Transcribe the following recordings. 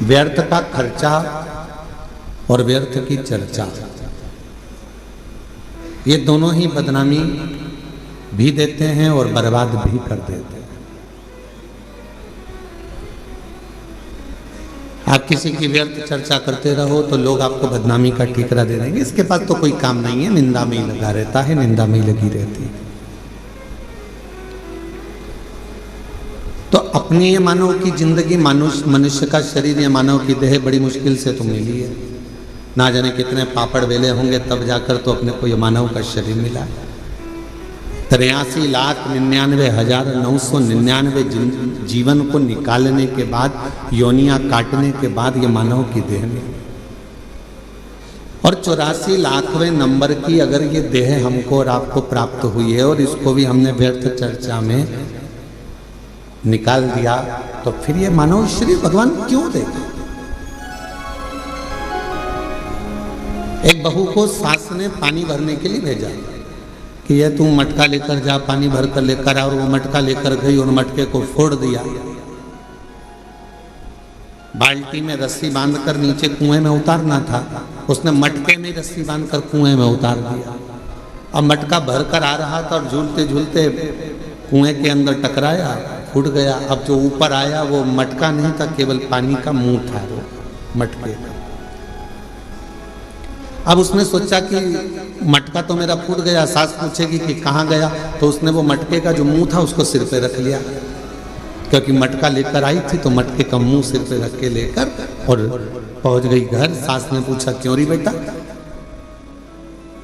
व्यर्थ का खर्चा और व्यर्थ की चर्चा, ये दोनों ही बदनामी भी देते हैं और बर्बाद भी कर देते हैं। आप किसी की व्यर्थ चर्चा करते रहो तो लोग आपको बदनामी का ठीकरा दे देंगे, इसके पास तो कोई काम नहीं है, निंदा में ही लगा रहता है, निंदा में ही लगी रहती है। तो अपनी ये मानव की जिंदगी, मनुष्य का शरीर, ये मानव की देह बड़ी मुश्किल से तो मिली है। ना जाने कितने पापड़ वेले होंगे तब जाकर तो अपने को ये मानव का शरीर मिला है। 83,99,999 जीवन को निकालने के बाद, योनियां काटने के बाद ये मानव की देह में, और 84 लाखवें नंबर की अगर ये देह हमको और आपको प्राप्त हुई है और इसको भी हमने व्यर्थ चर्चा में निकाल दिया, तो फिर ये मानव शरीर भगवान क्यों देगा? एक बहू को सास ने पानी भरने के लिए भेजा कि ये तू मटका लेकर जा, पानी भर कर लेकर आ, और वो मटका लेकर गई और मटके को फोड़ दिया। बाल्टी में रस्सी बांधकर नीचे कुएं में उतारना था, उसने मटके में रस्सी बांधकर कुएं में उतार दिया। अब मटका भर कर आ रहा था और झूलते झूलते कुएं के अंदर टकराया, फूट गया। अब जो ऊपर आया वो मटका नहीं था, केवल पानी का मुंह था वो मटके का। अब उसने सोचा कि मटका तो मेरा फूट गया, सास पूछेगी कि कहाँ गया, तो उसने वो मटके का जो मुंह था उसको सिर पे रख लिया, क्योंकि मटका लेकर आई थी तो मटके का मुंह सिर पे रख के लेकर और पहुंच गई घर। सास ने पूछा क्यों री बेटा?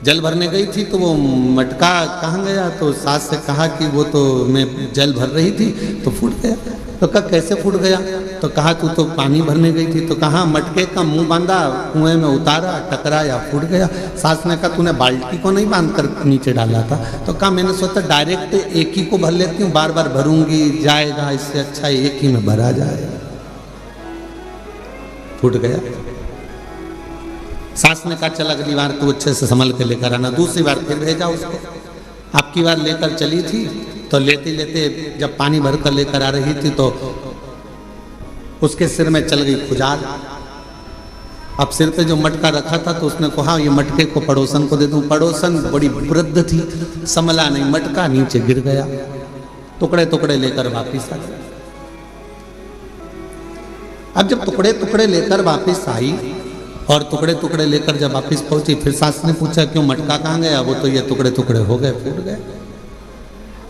जल भरने गई थी तो वो मटका कहाँ गया? तो सास से कहा कि वो तो मैं जल भर रही थी तो फूट गया। तो कहा कैसे फूट गया? तो कहा तू तो पानी भरने गई थी। तो कहा मटके का मुंह बांधा, कुएं में उतारा, टकराया, फूट गया। सास ने कहा तूने बाल्टी को नहीं बांध कर नीचे डाला था? तो कहा मैंने सोचा डायरेक्ट एक ही को भर लेती हूँ, बार बार भरूंगी जाएगा, इससे अच्छा एक ही में भरा जाए। फूट गया। सास ने कहा चल अगली बार तू अच्छे से संभल के लेकर आना। दूसरी बार फिर भेजा उसको। आपकी बार लेकर चली थी तो लेते लेते जब पानी भर कर लेकर आ रही थी तो उसके सिर में चल गई खुजाल। अब सिर पे जो मटका रखा था तो उसने कहा ये मटके को पड़ोसन को दे दूं। पड़ोसन बड़ी वृद्ध थी, संभला नहीं, मटका नीचे गिर गया, टुकड़े टुकड़े लेकर वापिस आ गया। अब जब टुकड़े टुकड़े लेकर वापिस आई और टुकड़े टुकड़े लेकर जब वापिस पहुंची, फिर सास ने पूछा क्यों मटका कहाँ गया? वो तो ये टुकड़े टुकड़े हो गए, फूट गए।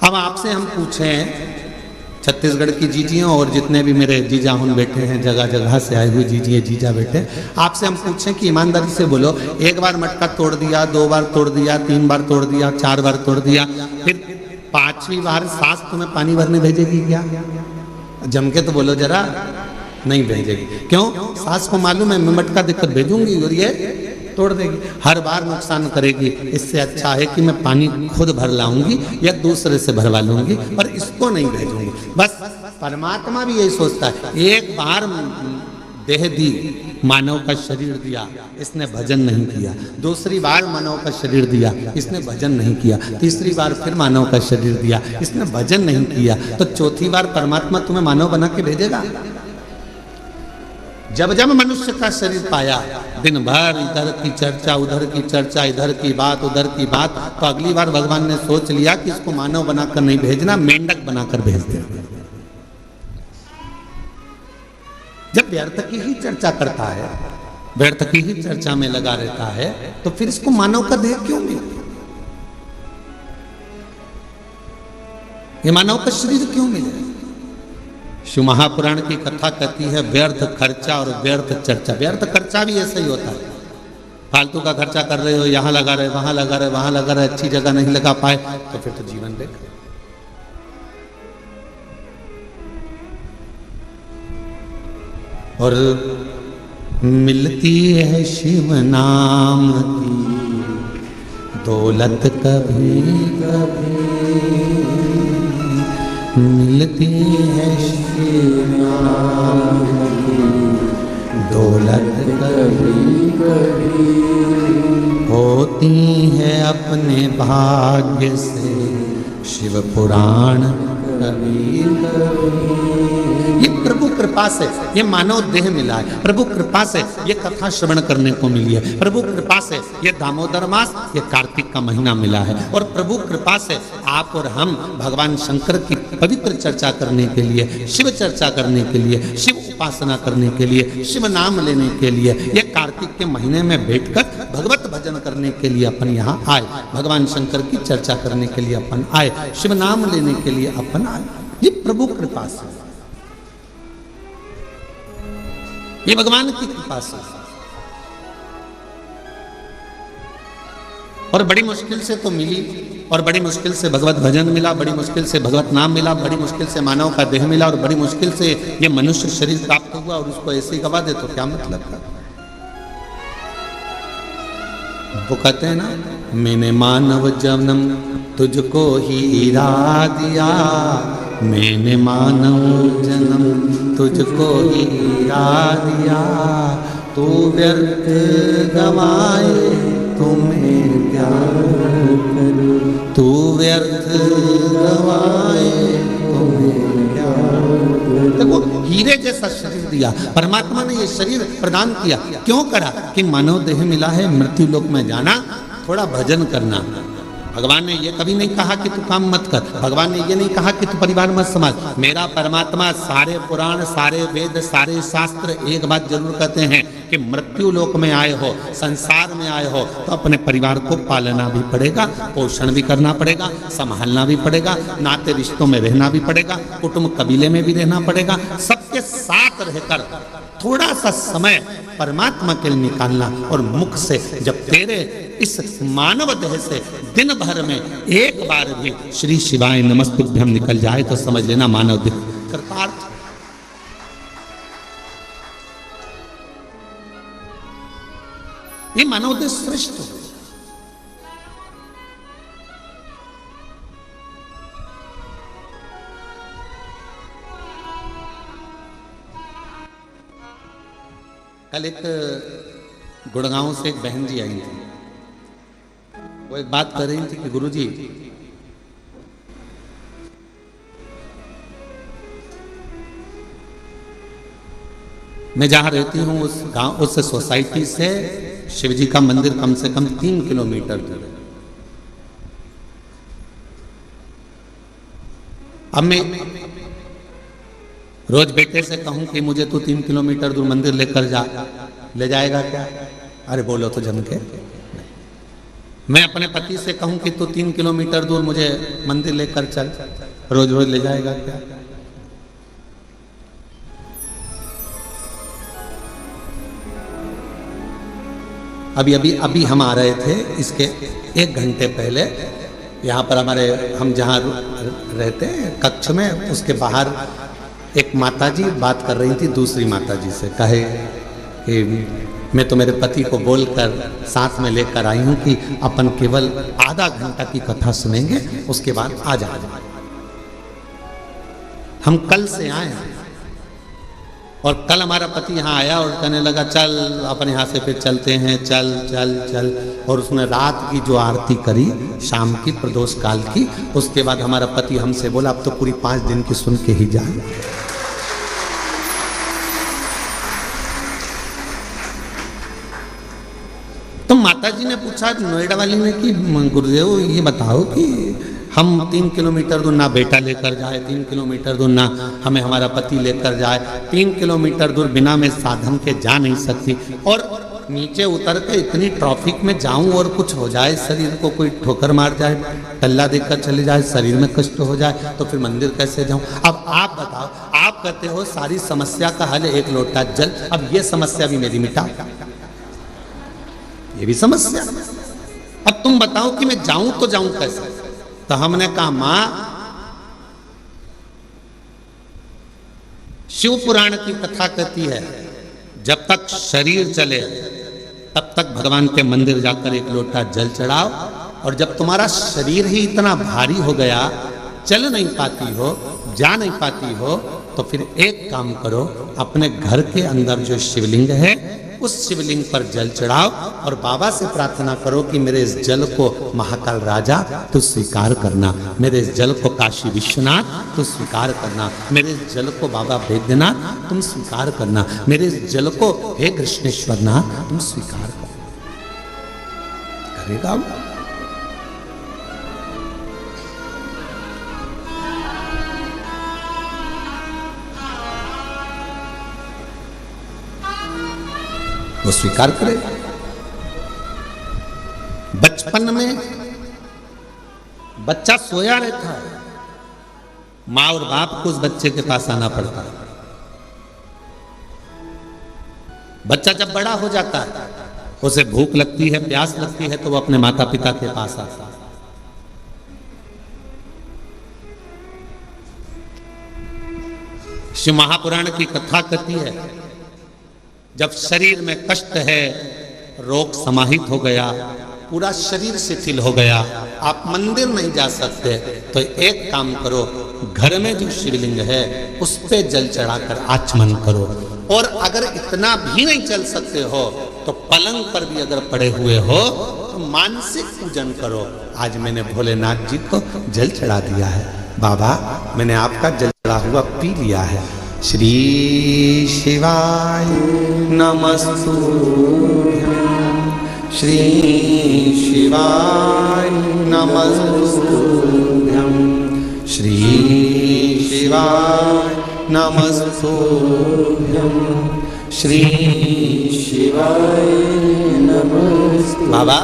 अब आपसे हम पूछें, छत्तीसगढ़ की जीजियों और जितने भी मेरे जीजा हुन बैठे हैं, जगह जगह से आए हुए जीजिए जीजा बैठे, आपसे हम पूछें कि ईमानदारी से बोलो, एक बार मटका तोड़ दिया, 2 बार तोड़ दिया, 3 बार तोड़ दिया, 4 बार तोड़ दिया, फिर 5वीं बार सास तुम्हें पानी भरने भेजेगी क्या? जम के तो बोलो जरा, नहीं भेजेगी। क्यों? सास को मालूम है मैं मटका देकर भेजूंगी और ये तोड़ देगी, हर बार नुकसान करेगी। इससे अच्छा है कि मैं पानी खुद भर लाऊंगी या दूसरे से भरवा लूंगी और इसको नहीं भेजूंगी। बस परमात्मा भी यही सोचता है, एक बार देह दी, मानव का शरीर दिया, इसने भजन नहीं किया। दूसरी बार मानव का शरीर दिया, इसने भजन नहीं किया। तीसरी बार फिर मानव का शरीर दिया, इसने भजन नहीं किया। तो चौथी बार परमात्मा तुम्हें मानव बना के भेजेगा। जब जब मनुष्य का शरीर पाया, दिन भर इधर की चर्चा, उधर की चर्चा, इधर की बात, उधर की बात, तो अगली बार भगवान ने सोच लिया कि इसको मानव बनाकर नहीं भेजना, मेंढक बनाकर भेज दे। जब व्यर्थ की ही चर्चा करता है, व्यर्थ की ही चर्चा में लगा रहता है, तो फिर इसको मानव का देह क्यों मिले? ये मानव का शरीर क्यों मिले? शिव महापुराण की कथा कहती है व्यर्थ खर्चा और व्यर्थ चर्चा। व्यर्थ खर्चा भी ऐसा ही होता है, फालतू का खर्चा कर रहे हो, यहाँ लगा रहे, वहां लगा रहे, वहां लगा रहे, अच्छी जगह नहीं लगा पाए तो फिर तो जीवन देख। और मिलती है शिव नाम की दौलत कभी कभी, मिलती है शिव नाम की दौलत कभी कभी, होती है अपने भाग्य से शिव पुराण कभी कभी। ये प्रभु कृपा कृपा से ये मानव देह मिला है, प्रभु कृपा से ये कथा श्रवण करने को मिली है, प्रभु कृपा से ये दामोदर मास, ये कार्तिक का महीना मिला है, और प्रभु कृपा से आप और हम भगवान शंकर की पवित्र चर्चा करने के लिए, शिव चर्चा करने के लिए, शिव उपासना करने के लिए, शिव नाम लेने के लिए, ये कार्तिक के महीने में बैठकर भगवत भजन करने के लिए अपन यहाँ आए, भगवान शंकर की चर्चा करने के लिए अपन आए, शिव नाम लेने के लिए अपन आए। ये प्रभु कृपा से, ये भगवान की कृपा से। और बड़ी मुश्किल से तो मिली, और बड़ी मुश्किल से भगवत भजन मिला, बड़ी मुश्किल से भगवत नाम मिला, बड़ी मुश्किल से मानव का देह मिला, और बड़ी मुश्किल से ये मनुष्य शरीर प्राप्त हुआ, और उसको ऐसे ही गवा दे तो क्या मतलब का? वो कहते हैं ना, मैंने मानव जन्म तुझको हीरा दिया, मैंने मानव जन्म तुझको हीरा दिया, तू व्यर्थ गवाए तुम्हें क्या करूं, तू व्यर्थ गवाए तुम्हें क्या करूं। देखो, हीरे जैसा शरीर दिया परमात्मा ने, ये शरीर प्रदान किया क्यों करा? कि मानव देह मिला है, मृत्यु लोक में जाना, थोड़ा भजन करना। भगवान ने ये कभी नहीं कहा कि तू काम मत कर, भगवान ने ये नहीं कहा कि तू परिवार मत संभाल। मेरा परमात्मा सारे पुराण, सारे वेद, सारे शास्त्र एक बात जरूर कहते हैं कि मृत्यु लोक में आए हो, संसार में आए हो, तो अपने परिवार को पालना भी पड़ेगा, पोषण भी करना पड़ेगा, संभालना भी पड़ेगा, नाते रिश्तों में रहना भी पड़ेगा, कुटुंब कबीले में भी रहना पड़ेगा, सबके साथ रहकर थोड़ा सा समय परमात्मा के लिए निकालना। और मुख से जब तेरे इस मानव देह से दिन भर में एक बार भी श्री शिवाय नमस्तुभ्यम निकल जाए तो समझ लेना मानव देह कृतार्थ। ये मानव देह श्रेष्ठ हो। कल एक गुड़गांव से एक बहन जी आई थी, वो एक बात कर रही थी कि गुरुजी, मैं जहां रहती हूं उस गांव, उस सोसाइटी से शिवजी का मंदिर कम से कम 3 किलोमीटर दूर है। अब मैं रोज बेटे से कहूं कि मुझे तू 3 किलोमीटर दूर मंदिर लेकर जा, ले जाएगा क्या? अरे बोलो तो जम के। मैं अपने पति से कहूं कि तू 3 किलोमीटर दूर मुझे मंदिर लेकर चल, रोज रोज ले जाएगा क्या? अभी हम आ रहे थे, इसके 1 घंटे पहले यहाँ पर हमारे, हम जहाँ रहते हैं कक्ष में, उसके बाहर एक माताजी बात कर रही थी दूसरी माताजी से, कहे कि मैं तो मेरे पति को बोलकर साथ में लेकर आई हूं कि अपन केवल आधा घंटा की कथा सुनेंगे, उसके बाद आ जाएंगे। हम कल से आए हैं और कल हमारा पति यहाँ आया और कहने लगा चल अपन यहाँ से फिर चलते हैं, चल चल चल। और उसने रात की जो आरती करी शाम की प्रदोष काल की, उसके बाद हमारा पति हमसे बोला अब तो पूरी 5 दिन की सुन के ही जाए। तो माता जी ने पूछा नोएडा वाली ने कि गुरुदेव ये बताओ कि हम 3 किलोमीटर दूर ना बेटा लेकर जाए, 3 किलोमीटर दूर ना हमें हमारा पति लेकर जाए, 3 किलोमीटर दूर बिना मैं साधन के जा नहीं सकती, और नीचे उतर के इतनी ट्रैफिक में जाऊं और कुछ हो जाए, शरीर को कोई ठोकर मार जाए, टल्ला देकर चले जाए, शरीर में कष्ट हो जाए तो फिर मंदिर कैसे जाऊं? अब आप बताओ, आप कहते हो सारी समस्या का हल 1 लोटा जल, अब ये समस्या भी मेरी मिटा, ये भी समस्या। अब तुम बताओ कि मैं जाऊं तो जाऊं कैसे? तो हमने कहा मां, शिव पुराण की कथा कहती है जब तक शरीर चले तब तक भगवान के मंदिर जाकर 1 लोटा जल चढ़ाओ, और जब तुम्हारा शरीर ही इतना भारी हो गया, चल नहीं पाती हो, जा नहीं पाती हो, तो फिर एक काम करो, अपने घर के अंदर जो शिवलिंग है उस शिवलिंग पर जल चढ़ाओ और बाबा से प्रार्थना करो कि मेरे इस जल को महाकाल राजा तू स्वीकार करना, मेरे इस जल को काशी विश्वनाथ तू स्वीकार करना, मेरे इस जल को बाबा वैद्यनाथ तुम स्वीकार करना, मेरे इस जल को हे कृष्णेश्वरनाथ तुम स्वीकार करना। करेगा वो स्वीकार करे। बचपन में बच्चा सोया रहता है, माँ और बाप को उस बच्चे के पास आना पड़ता है। बच्चा जब बड़ा हो जाता है, उसे भूख लगती है, प्यास लगती है, तो वो अपने माता पिता के पास आता है। शिव महापुराण की कथा कहती है, जब शरीर में कष्ट है, रोग समाहित हो गया, पूरा शरीर शिथिल हो गया, आप मंदिर नहीं जा सकते, तो एक काम करो, घर में जो शिवलिंग है उस पे जल चढ़ाकर आचमन करो। और अगर इतना भी नहीं चल सकते हो तो पलंग पर भी अगर पड़े हुए हो तो मानसिक पूजन करो। आज मैंने भोलेनाथ जी को जल चढ़ा दिया है, बाबा मैंने आपका जल चढ़ा हुआ पी लिया है। श्री शिवाय नमस्तुभ्यं, श्री शिवाय नमस्तुभ्यं, श्री शिवाय नमस्तुभ्यं, श्री शिवाय नमस्तुभ्यं। बाबा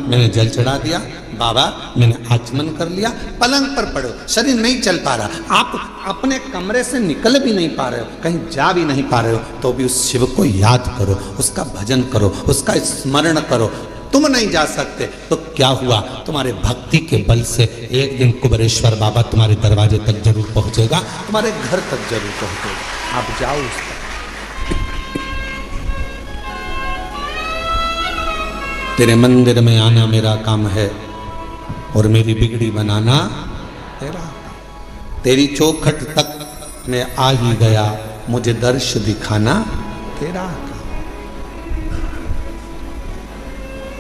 मैंने जल चढ़ा दिया, बाबा मैंने आचमन कर लिया। पलंग पर पड़ो, शरीर नहीं चल पा रहा, आप अपने कमरे से निकल भी नहीं पा रहे हो, कहीं जा भी नहीं पा रहे हो, तो भी उस शिव को याद करो, उसका भजन करो, उसका स्मरण करो। तुम नहीं जा सकते तो क्या हुआ, तुम्हारे भक्ति के बल से एक दिन कुबेरेश्वर बाबा तुम्हारे दरवाजे तक जरूर पहुंचेगा, तुम्हारे घर तक जरूर पहुंचेगा। आप जाओ उस तक। तेरे मंदिर में आना मेरा काम है और मेरी बिगड़ी बनाना तेरा। तेरी चौखट तक मैं आ ही गया, मुझे दर्श दिखाना तेरा।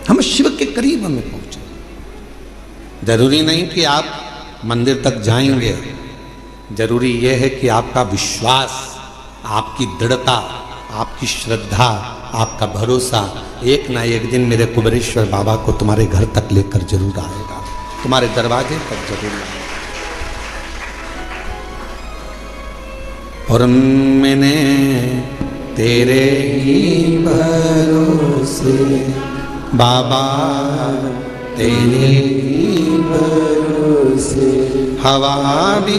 हम शिव के करीब हमें पहुंचे। जरूरी नहीं कि आप मंदिर तक जाएंगे, जरूरी यह है कि आपका विश्वास, आपकी दृढ़ता, आपकी श्रद्धा, आपका भरोसा एक ना एक दिन मेरे कुबेरेश्वर बाबा को तुम्हारे घर तक लेकर जरूर आएगा, तुम्हारे दरवाजे तक जरूर आएगा। और मैंने तेरे ही भरोसे बाबा, तेरे ही भरोसे हवा भी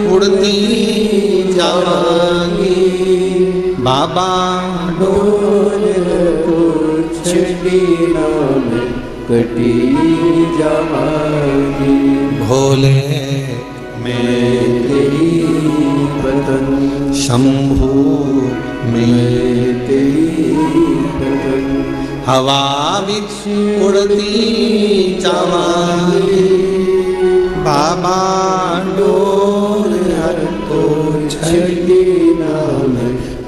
उड़ती जाएंगी, बाबा डोल को छड़ी नाम कटी जाएगी। भोले मैं तेरी बदन, शंभू मैं तेरी बदन, हवा बिछ उड़ती जाएगी, बाबा डोल हर को छड़ी नाम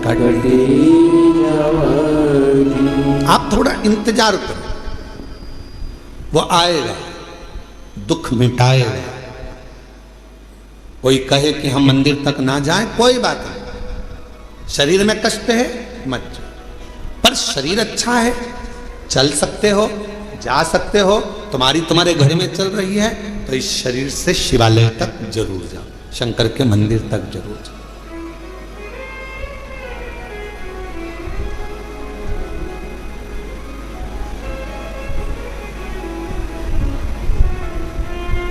कटी जाएगी। आप थोड़ा इंतजार करो, वो आएगा, दुख मिटाएगा। कोई कहे कि हम मंदिर तक ना जाएं, कोई बात नहीं, शरीर में कष्ट है मत जाओ, पर शरीर अच्छा है, चल सकते हो, जा सकते हो, तुम्हारे घर में चल रही है, तो इस शरीर से शिवालय तक जरूर जाओ, शंकर के मंदिर तक जरूर जाओ।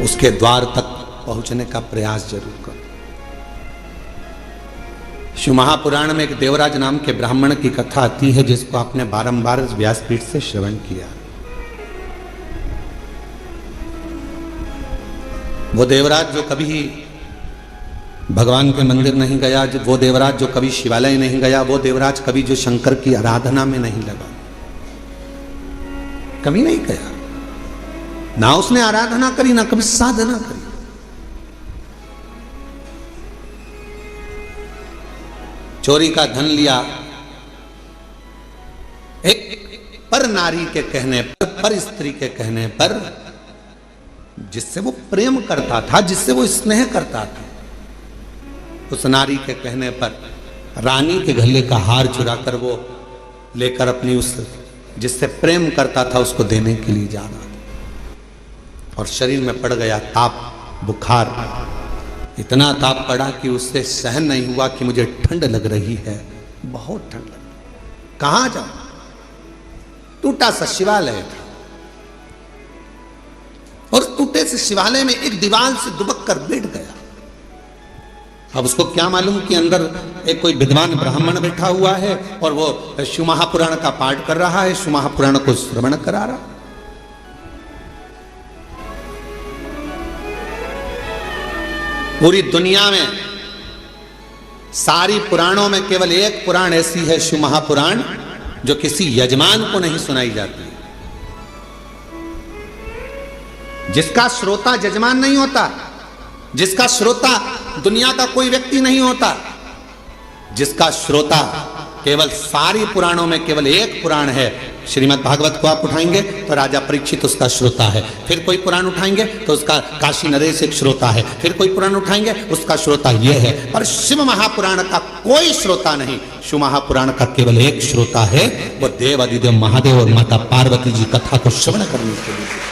उसके द्वार तक पहुंचने का प्रयास जरूर करो। शिव महापुराण में एक देवराज नाम के ब्राह्मण की कथा आती है, जिसको आपने बारंबार व्यासपीठ से श्रवण किया। वो देवराज जो कभी भगवान के मंदिर नहीं गया, वो देवराज जो कभी शिवालय नहीं गया, वो देवराज कभी जो शंकर की आराधना में नहीं लगा, कभी नहीं गया, ना उसने आराधना करी, ना कभी साधना करी। चोरी का धन लिया एक पर नारी के कहने पर स्त्री के कहने पर, जिससे वो प्रेम करता था, जिससे वो स्नेह करता था, उस नारी के कहने पर रानी के गले का हार चुरा कर वो लेकर अपनी उस जिससे प्रेम करता था उसको देने के लिए जा रहा था, और शरीर में पड़ गया ताप, बुखार। इतना ताप पड़ा कि उससे सहन नहीं हुआ कि मुझे ठंड लग रही है, बहुत ठंड लग रही। कहां जाऊं? टूटा सा शिवालय था, और टूटे से शिवालय में एक दीवार से दुबक कर बैठ गया। अब उसको क्या मालूम कि अंदर एक कोई विद्वान ब्राह्मण बैठा हुआ है और वो शिव महापुराण का पाठ कर रहा है, शिव महापुराण को श्रवण करा रहा। पूरी दुनिया में सारी पुराणों में केवल एक पुराण ऐसी है, शिव महापुराण, जो किसी यजमान को नहीं सुनाई जाती, जिसका श्रोता यजमान नहीं होता, जिसका श्रोता दुनिया का कोई व्यक्ति नहीं होता, जिसका श्रोता केवल सारी पुराणों में केवल एक पुराण है। श्रीमद् भागवत को आप उठाएंगे तो राजा परीक्षित उसका श्रोता है, फिर कोई पुराण उठाएंगे तो उसका काशी नरेश एक श्रोता है, फिर कोई पुराण उठाएंगे उसका श्रोता यह है, पर शिव महापुराण का कोई श्रोता नहीं। शिव महापुराण का केवल एक श्रोता है, वो देव अधिदेव महादेव और माता पार्वती जी कथा को श्रवण करने के लिए।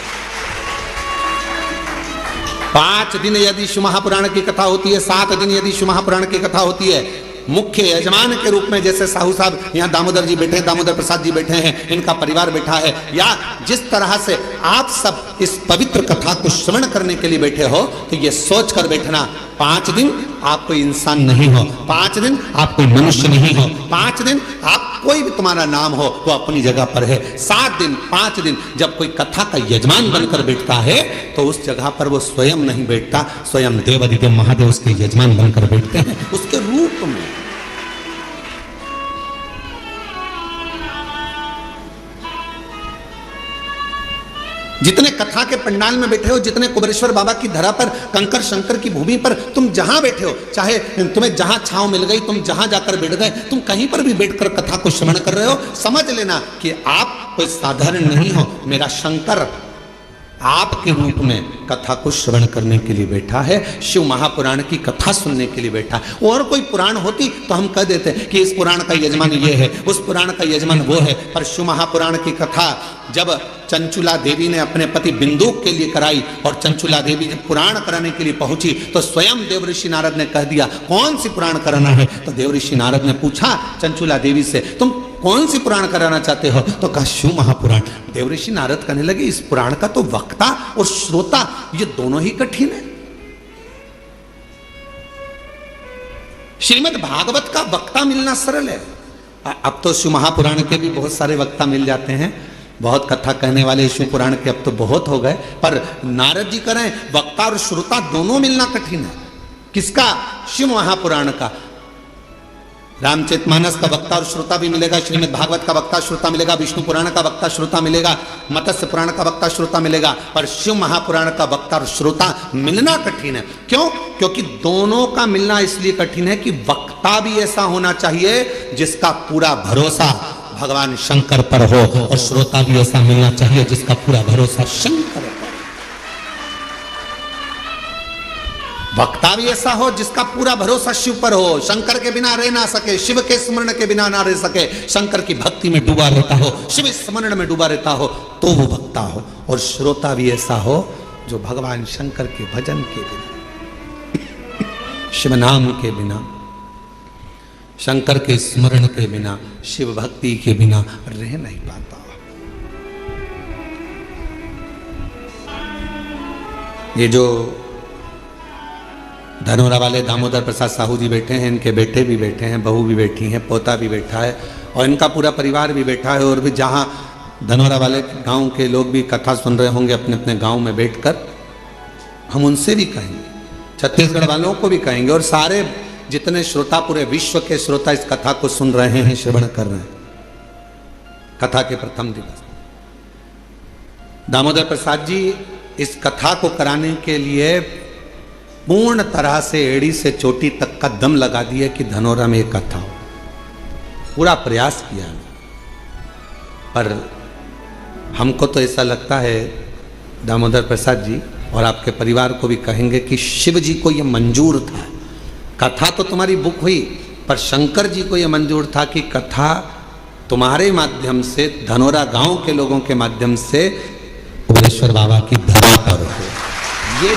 5 दिन यदि शिव महापुराण की कथा होती है, 7 दिन यदि शिव महापुराण की कथा होती है, मुख्य यजमान के रूप में जैसे साहू साहब यहाँ दामोदर जी बैठे हैं, दामोदर प्रसाद जी बैठे हैं, इनका परिवार बैठा है, या जिस तरह से आप सब इस पवित्र कथा को श्रवण करने के लिए बैठे हो, तो ये सोच कर बैठना 5 दिन आप कोई इंसान नहीं हो, 5 दिन आप कोई मनुष्य नहीं हो, 5 दिन आप कोई भी तुम्हारा नाम हो वो अपनी जगह पर है। 7 दिन 5 दिन जब कोई कथा का यजमान बनकर बैठता है तो उस जगह पर वो स्वयं नहीं बैठता, स्वयं देव अधिदेव महादेव उसके यजमान बनकर बैठते हैं उसके रूप में। जितने कथा के पंडाल में बैठे हो, जितने कुबेरेश्वर बाबा की धरा पर, कंकर शंकर की भूमि पर तुम जहां बैठे हो, चाहे तुम्हें जहां छांव मिल गई, तुम जहां जाकर बैठ गए, तुम कहीं पर भी बैठकर कथा को श्रवण कर रहे हो, समझ लेना कि आप कोई साधारण नहीं हो। मेरा शंकर आपके रूप में कथा को श्रवण करने के लिए बैठा है, शिव महापुराण की कथा सुनने के लिए बैठा है। और कोई पुराण होती तो हम कह देते कि इस पुराण का यजमान ये है, उस पुराण का यजमान वो है, पर शिव महापुराण की कथा जब चंचुला देवी ने अपने पति बिंदुक के लिए कराई और चंचुला देवी जब पुराण कराने के लिए पहुंची तो स्वयं देवऋषि नारद ने कह दिया कौन सी पुराण कराना है। तो देवऋषि नारद ने पूछा चंचुला देवी से, तुम कौन सी पुराण कराना चाहते हो? तो कहा शिव महापुराण। देवऋषि नारद कहने लगे इस पुराण का तो वक्ता और श्रोता ये दोनों ही कठिन है। श्रीमद् भागवत का वक्ता मिलना सरल है। अब तो शिव महापुराण के भी बहुत सारे वक्ता मिल जाते हैं, बहुत कथा कहने वाले शिव पुराण के अब तो बहुत हो गए, पर नारद जी करें वक्ता और श्रोता दोनों मिलना कठिन है। किसका? शिव महापुराण का। रामचरितमानस का वक्ता और श्रोता भी मिलेगा, श्रीमद् भागवत का वक्ता श्रोता मिलेगा, विष्णु पुराण का वक्ता श्रोता मिलेगा, मत्स्य पुराण का वक्ता श्रोता मिलेगा, पर शिव महापुराण का वक्ता और श्रोता मिलना कठिन है। क्यों? क्योंकि दोनों का मिलना इसलिए कठिन है कि वक्ता भी ऐसा होना चाहिए जिसका पूरा भरोसा भगवान शंकर पर हो, और श्रोता भी ऐसा मिलना चाहिए जिसका पूरा भरोसा शंकर पर। वक्ता भी ऐसा हो जिसका पूरा भरोसा शिव पर हो, शंकर के बिना रह ना सके, शिव के स्मरण के बिना ना रह सके, शंकर की भक्ति में डूबा रहता हो, शिव स्मरण में डूबा रहता हो, तो वो वक्ता हो। और श्रोता भी ऐसा हो जो भगवान शंकर के भजन के बिना, शिव नाम के बिना, शंकर के स्मरण के बिना, शिव भक्ति के बिना रह नहीं पाता। ये जो धनोरा वाले दामोदर प्रसाद साहू जी बैठे हैं, इनके बेटे भी बैठे हैं, बहू भी बैठी हैं, पोता भी बैठा है, और इनका पूरा परिवार भी बैठा है। और भी जहाँ धनोरा वाले गांव के लोग भी कथा सुन रहे होंगे अपने अपने गांव में बैठकर, हम उनसे भी कहेंगे, छत्तीसगढ़ वालों को भी कहेंगे, और सारे जितने श्रोता, पूरे विश्व के श्रोता इस कथा को सुन रहे हैं, श्रवण कर रहे हैं। कथा के प्रथम दिवस दामोदर प्रसाद जी इस कथा को कराने के लिए पूर्ण तरह से एड़ी से चोटी तक का दम लगा दिया कि धनोरा में एक कथा हो। पूरा प्रयास किया, पर हमको तो ऐसा लगता है दामोदर प्रसाद जी, और आपके परिवार को भी कहेंगे कि शिव जी को ये मंजूर था। कथा तो तुम्हारी बुक हुई, पर शंकर जी को ये मंजूर था कि कथा तुम्हारे माध्यम से, धनोरा गांव के लोगों के माध्यम से उग्रेश्वर बाबा की धरा पर हो। ये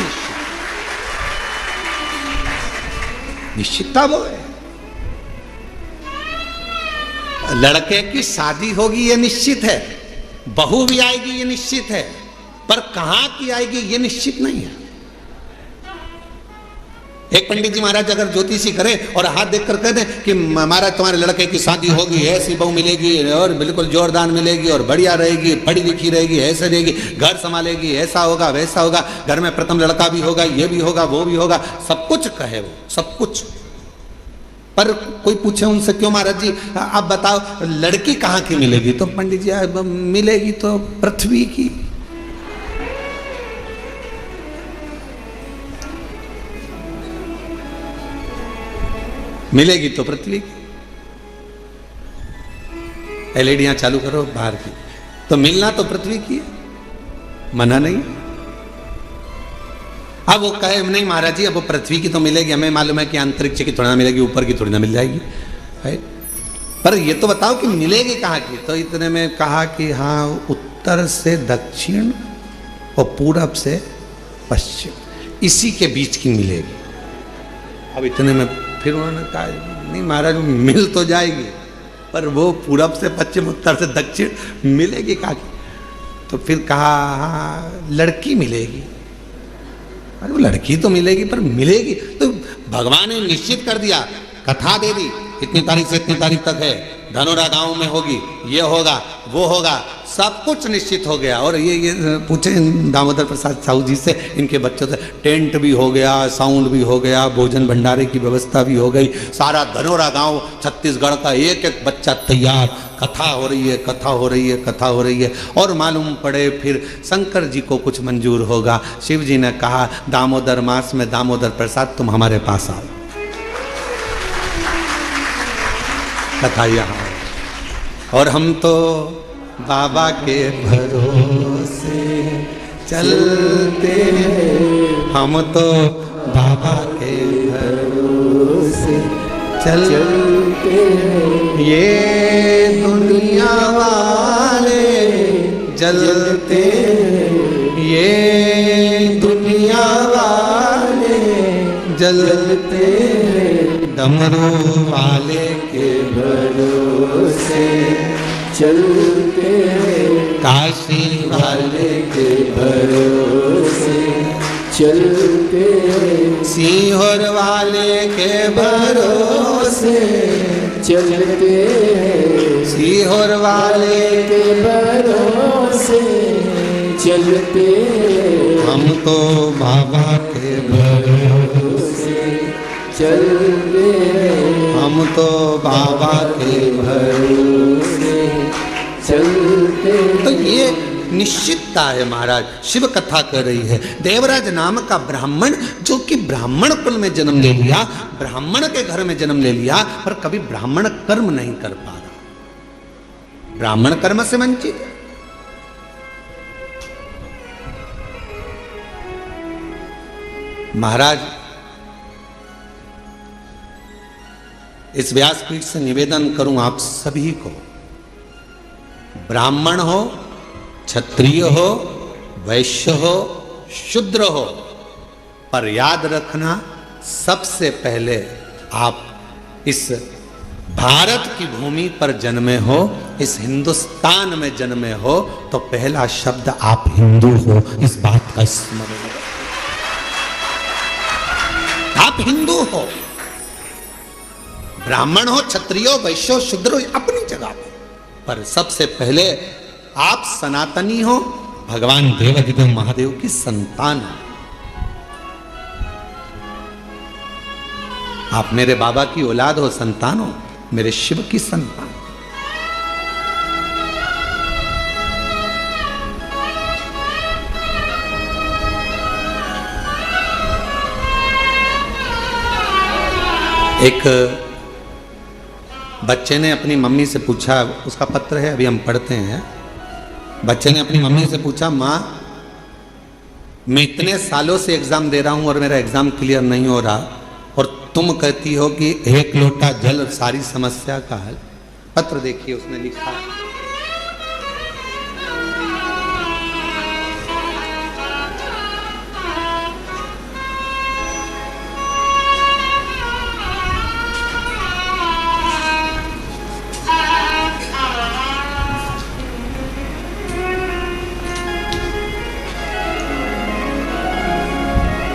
निश्चितता वो है। लड़के की शादी होगी ये निश्चित है, बहू भी आएगी ये निश्चित है, पर कहां की आएगी ये निश्चित नहीं है। एक पंडित जी महाराज अगर ज्योतिषी करें और हाथ देखकर कह दें कि महाराज तुम्हारे लड़के की शादी होगी, ऐसी बहू मिलेगी और बिल्कुल जोरदार मिलेगी और बढ़िया रहेगी, पढ़ी लिखी रहेगी, ऐसे रहेगी, घर संभालेगी, ऐसा होगा वैसा होगा, घर में प्रथम लड़का भी होगा, ये भी होगा वो भी होगा, सब कुछ कहे वो, सब कुछ। पर कोई पूछे उनसे क्यों महाराज जी आप बताओ लड़की कहाँ की मिलेगी, तो पंडित जी मिलेगी तो पृथ्वी की। मिलेगी तो पृथ्वी की। एलईडियां चालू करो बाहर की, तो मिलना तो पृथ्वी की है, मना नहीं। अब वो कहे नहीं महाराज जी अब वो पृथ्वी की तो मिलेगी, हमें मालूम है कि अंतरिक्ष की थोड़ी ना मिलेगी, ऊपर की थोड़ी ना मिल जाएगी है? पर ये तो बताओ कि मिलेगी कहाँ की। तो इतने में कहा कि हाँ उत्तर से दक्षिण और पूरब से पश्चिम, इसी के बीच की मिलेगी। अब इतने में फिर उन्होंने कहा नहीं महाराज मिल तो जाएगी, पर वो पूरब से पश्चिम उत्तर से दक्षिण मिलेगी कहाँ की। तो फिर कहा हाँ लड़की मिलेगी। अरे वो लड़की तो मिलेगी पर मिलेगी तो भगवान ने निश्चित कर दिया, कथा दे दी, इतनी तारीख से इतनी तारीख तक है, धनोरा गांव में होगी, ये होगा वो होगा, सब कुछ निश्चित हो गया। और ये पूछे दामोदर प्रसाद साहू जी से, इनके बच्चों से, टेंट भी हो गया, साउंड भी हो गया, भोजन भंडारे की व्यवस्था भी हो गई, सारा धनोरा गांव छत्तीसगढ़ का एक एक बच्चा तैयार, कथा हो रही है, कथा हो रही है, कथा हो रही है। और मालूम पड़े फिर शंकर जी को कुछ मंजूर होगा। शिव जी ने कहा दामोदर मास में दामोदर प्रसाद तुम हमारे पास आओ, कथा यहाँ। और हम तो बाबा के भरोसे चलते हैं, हम तो बाबा के भरोसे चलते हैं, ये दुनिया वाले जलते हैं, ये दुनिया वाले जलते हैं, डमरू वाले के भरोसे चलते हैं, काशी वाले के भरोसे चलते हैं, सीहोर वाले के भरोसे चलते हैं, सीहोर वाले के भरोसे चलते हैं, हम तो बाबा के भरोसे चलते हैं, हम तो बाबा के भरोसे चलते। तो ये निश्चितता है महाराज, शिव कथा कर रही है। देवराज नाम का ब्राह्मण जो कि ब्राह्मण कुल में जन्म ले लिया, ब्राह्मण के घर में जन्म ले लिया, पर कभी ब्राह्मण कर्म नहीं कर पा रहा, ब्राह्मण कर्म से वंचित है। महाराज इस व्यासपीठ से निवेदन करूं आप सभी को, ब्राह्मण हो, क्षत्रिय हो, वैश्य हो, शूद्र हो, पर याद रखना सबसे पहले आप इस भारत की भूमि पर जन्मे हो, इस हिंदुस्तान में जन्मे हो, तो पहला शब्द आप हिंदू हो, इस बात का स्मरण रखें। आप हिंदू हो, ब्राह्मण हो, क्षत्रिय हो, वैश्य हो, शूद्र हो, अपनी जगह पर सबसे पहले आप सनातनी हो, भगवान देवाधिदेव महादेव की संतान हो। आप मेरे बाबा की औलाद हो, संतान हो, मेरे शिव की संतान। एक बच्चे ने अपनी मम्मी से पूछा, उसका पत्र है अभी हम पढ़ते हैं। बच्चे ने अपनी मम्मी से पूछा, माँ मैं इतने सालों से एग्जाम दे रहा हूं और मेरा एग्जाम क्लियर नहीं हो रहा, और तुम कहती हो कि एक लोटा जल सारी समस्या का हल। पत्र देखिए उसने लिखा,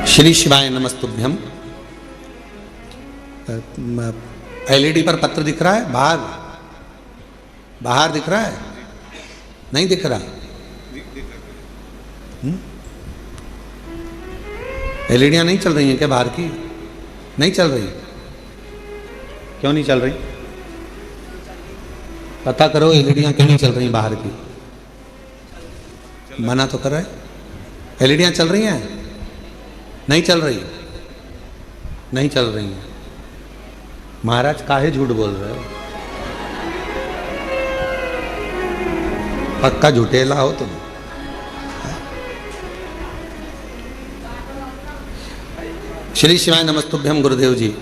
श्री शिवाय नमस्तुभ्यम। एलईडी पर पत्र दिख रहा है? बाहर बाहर दिख रहा है? नहीं दिख रहा? एलईडियां नहीं चल रही हैं क्या बाहर की? नहीं चल रही? क्यों नहीं चल रही? पता करो एलईडियां क्यों नहीं चल रही बाहर की। मना तो कर रहा है। एलईडियां चल रही हैं? नहीं चल रही? नहीं चल रही हैं। महाराज काहे झूठ बोल रहे हो? पक्का झूठेला हो तुम। श्री शिवाय नमस्तुभ्यम। गुरुदेव जी,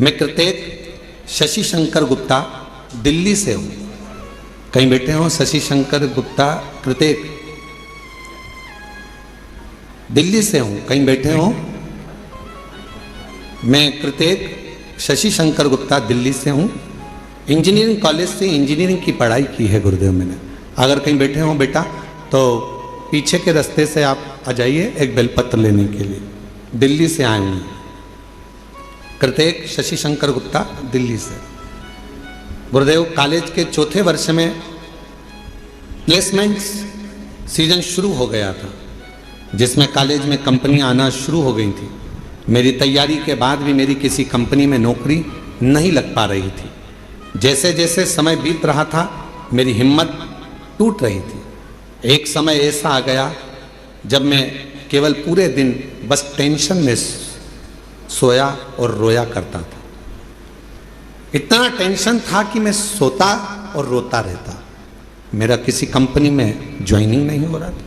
मैं कृतेक शशि शंकर गुप्ता दिल्ली से हूं। कहीं बैठे हो? शशि शंकर गुप्ता कृतेक दिल्ली से हूं। कहीं बैठे हो? मैं कृतेक शशि शंकर गुप्ता दिल्ली से हूं। इंजीनियरिंग कॉलेज से इंजीनियरिंग की पढ़ाई की है गुरुदेव मैंने। अगर कहीं बैठे हो बेटा तो पीछे के रास्ते से आप आ जाइए एक बेलपत्र लेने के लिए। दिल्ली से आए हैं। कृतेक शशि शंकर गुप्ता दिल्ली से। गुरुदेव, कॉलेज के चौथे वर्ष में प्लेसमेंट सीजन शुरू हो गया था, जिसमें कॉलेज में कंपनियां आना शुरू हो गई थी। मेरी तैयारी के बाद भी मेरी किसी कंपनी में नौकरी नहीं लग पा रही थी। जैसे जैसे समय बीत रहा था मेरी हिम्मत टूट रही थी। एक समय ऐसा आ गया जब मैं केवल पूरे दिन बस टेंशन में सोया और रोया करता था। इतना टेंशन था कि मैं सोता और रोता रहता। मेरा किसी कंपनी में ज्वाइनिंग नहीं हो रहा था।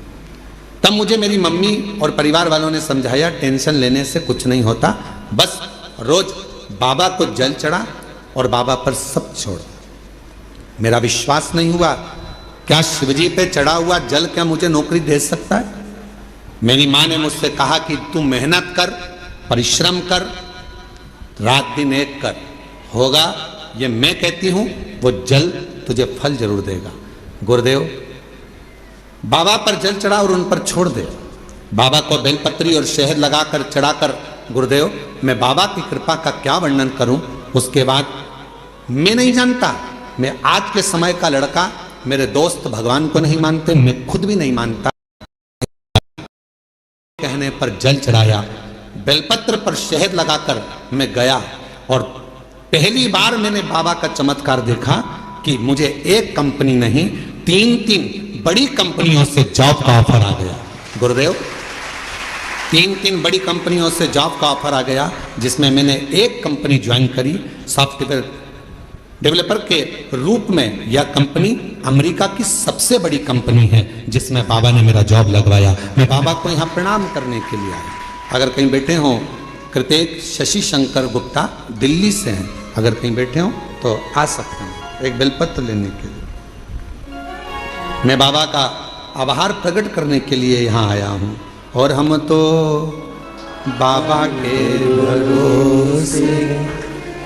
तब मुझे मेरी मम्मी और परिवार वालों ने समझाया, टेंशन लेने से कुछ नहीं होता, बस रोज बाबा को जल चढ़ा और बाबा पर सब छोड़। मेरा विश्वास नहीं हुआ, क्या शिवजी पे चढ़ा हुआ जल क्या मुझे नौकरी दे सकता है? मेरी माँ ने मुझसे कहा कि तू मेहनत कर, परिश्रम कर, रात दिन एक कर, होगा। ये मैं कहती हूं, वो जल तुझे फल जरूर देगा। गुरुदेव, बाबा पर जल चढ़ा और उन पर छोड़ दे। बाबा को बेलपत्री और शहद लगाकर चढ़ाकर, गुरुदेव मैं बाबा की कृपा का क्या वर्णन करूं। उसके बाद मैं नहीं जानता, मैं आज के समय का लड़का, मेरे दोस्त भगवान को नहीं मानते, मैं खुद भी नहीं मानता। कहने पर जल चढ़ाया, बेलपत्र पर शहद लगाकर मैं गया और पहली बार मैंने बाबा का चमत्कार देखा कि मुझे एक कंपनी नहीं, तीन बड़ी कंपनियों से जॉब का ऑफर आ गया। गुरुदेव, तीन बड़ी कंपनियों से जॉब का ऑफर आ गया, जिसमें मैंने एक कंपनी ज्वाइन करी सॉफ्टवेयर डेवलपर के रूप में। यह कंपनी अमेरिका की सबसे बड़ी कंपनी है, जिसमें बाबा ने मेरा जॉब लगवाया। मैं बाबा को यहाँ प्रणाम करने के लिए आया। अगर कहीं बैठे हो, कृतेक शशि शंकर गुप्ता दिल्ली से हैं, अगर कहीं बैठे हो तो आ सकते हैं एक बेलपत्र लेने के लिए। मैं बाबा का आभार प्रकट करने के लिए यहाँ आया हूँ। और हम तो बाबा के भरोसे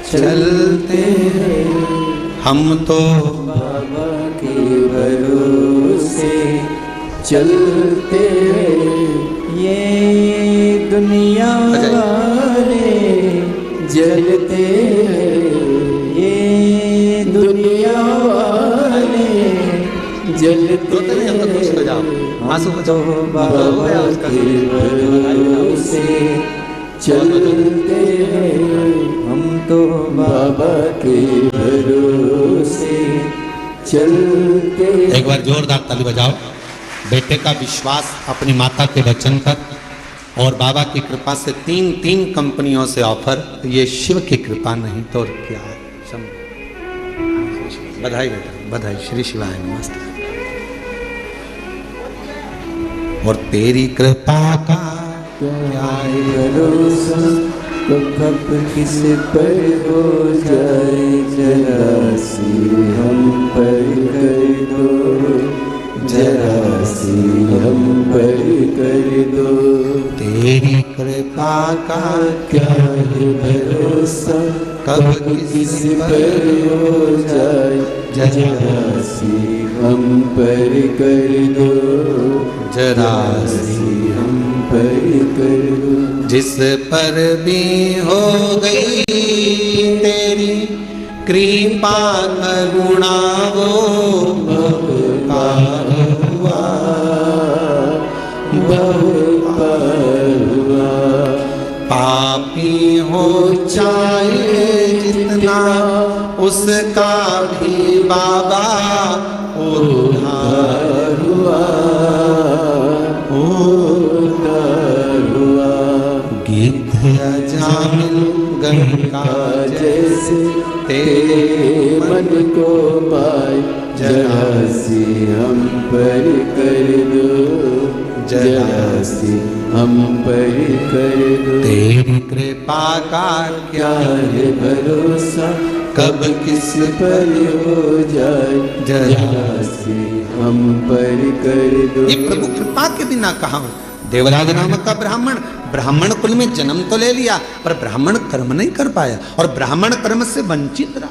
चलते हैं, हम तो बाबा के भरोसे चलते हैं। ये दुनिया वाले जलते हैं, ये दुनिया वाले जलते आंसू तो बाबा के भरोसे चलते हैं, हम तो बाबा के भरोसे चलते। एक बार जोरदार ताली बजाओ। बेटे का विश्वास अपनी माता के वचन पर और बाबा की कृपा से तीन कंपनियों से ऑफर। ये शिव की कृपा नहीं तो और क्या है। बधाई बेटा, बधाई। श्री शिवाय नमस्ते। और तेरी कृपा का क्या है भरोसा, कब किस पर हो जाए, जरा सी हम पर कर दो, जरा सी हम पर कर दो। तेरी कृपा का क्या है भरोसा, कब किस पर हो जाए, जरा सी हम पर कर दो, जरा सी हम पर कर दो। जिस पर भी हो गई तेरी कृपा करुणा, वो पार हुआ, बहु पार हुआ। पापी हो चाहे जितना, उसका भी बाबा उद्धार हुआ, उद्धार हुआ। गीत अजामिल गंगा जैसे तेरे मन को पाए, जरा सी हम पर कर दो, जरा सी हम पर कर दो। तेरी कृपा का क्या है भरोसा, कब किस पर हो जाए, जरा सी हम पर कर दो। ये प्रभु कृपा के बिना कहाँ हो। देवराज नामक का ब्राह्मण, ब्राह्मण कुल में जन्म तो ले लिया, पर ब्राह्मण कर्म नहीं कर पाया और ब्राह्मण कर्म से वंचित रहा।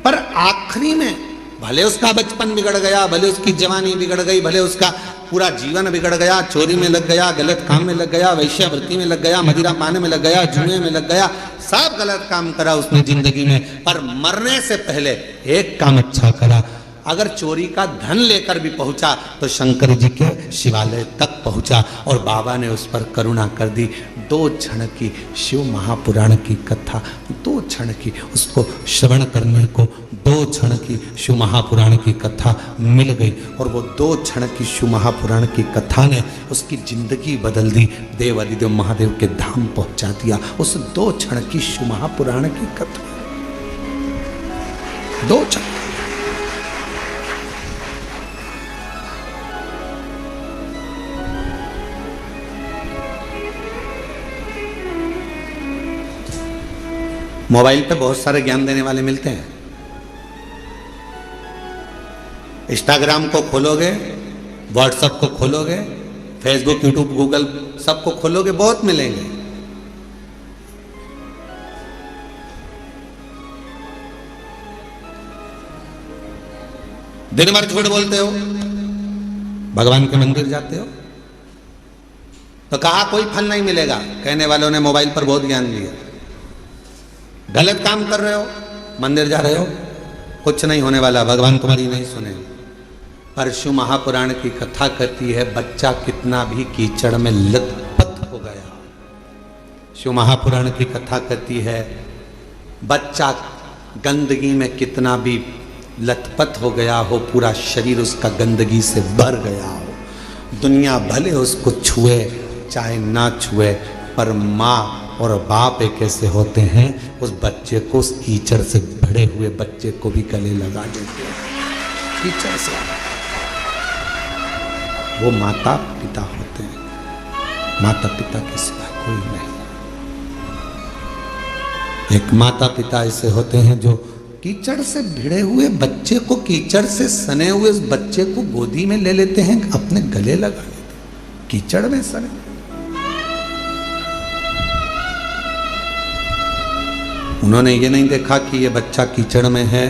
पर आखिरी में भले उसका बचपन बिगड़ गया, भले उसकी जवानी बिगड़ गई, भले उसका पूरा जीवन बिगड़ गया, चोरी में लग गया, गलत काम में लग गया, वैश्यावृत्ति में लग गया, मदिरा पाने में लग गया, जुए में लग गया, सब गलत काम करा उसने जिंदगी में, पर मरने से पहले एक काम अच्छा करा। अगर चोरी का धन लेकर भी पहुंचा तो शंकर जी के शिवालय तक पहुंचा और बाबा ने उस पर करुणा कर दी। 2 क्षण की शिव महापुराण की कथा, 2 क्षण की उसको श्रवण करने को 2 क्षण की शिव महापुराण की कथा मिल गई और वो 2 क्षण की शिव महापुराण की कथा ने उसकी जिंदगी बदल दी, देव अधिदेव महादेव के धाम पहुंचा दिया। उस 2 क्षण की शिव महापुराण की कथा, 2 क्षण। मोबाइल पे बहुत सारे ज्ञान देने वाले मिलते हैं। इंस्टाग्राम को खोलोगे, व्हाट्सएप को खोलोगे, फेसबुक, यूट्यूब, गूगल सबको खोलोगे, बहुत मिलेंगे। दिन भर झूठ बोलते हो, भगवान के मंदिर जाते हो तो कहा कोई फल नहीं मिलेगा, कहने वालों ने मोबाइल पर बहुत ज्ञान दिया। गलत काम कर रहे हो, मंदिर जा रहे हो, कुछ नहीं होने वाला, भगवान तुम्हारी नहीं सुने। पर शिव महापुराण की कथा कहती है बच्चा कितना भी कीचड़ में लथपथ हो गया, शिव महापुराण की कथा कहती है बच्चा गंदगी में कितना भी लथपथ हो गया हो, पूरा शरीर उसका गंदगी से भर गया हो, दुनिया भले उसको छुए चाहे ना छुए, पर माँ और बाप एक ऐसे होते हैं उस बच्चे को, उस कीचड़ से भरे हुए बच्चे को भी गले लगा देते हैं कीचड़ से। वो माता पिता होते हैं, माता पिता के सिवा कोई नहीं। एक माता पिता ऐसे होते हैं जो कीचड़ से भिड़े हुए बच्चे को, कीचड़ से सने हुए उस बच्चे को गोदी में ले लेते हैं, अपने गले लगा लेते हैं, कीचड़ में सने। उन्होंने ये नहीं देखा कि ये बच्चा कीचड़ में है,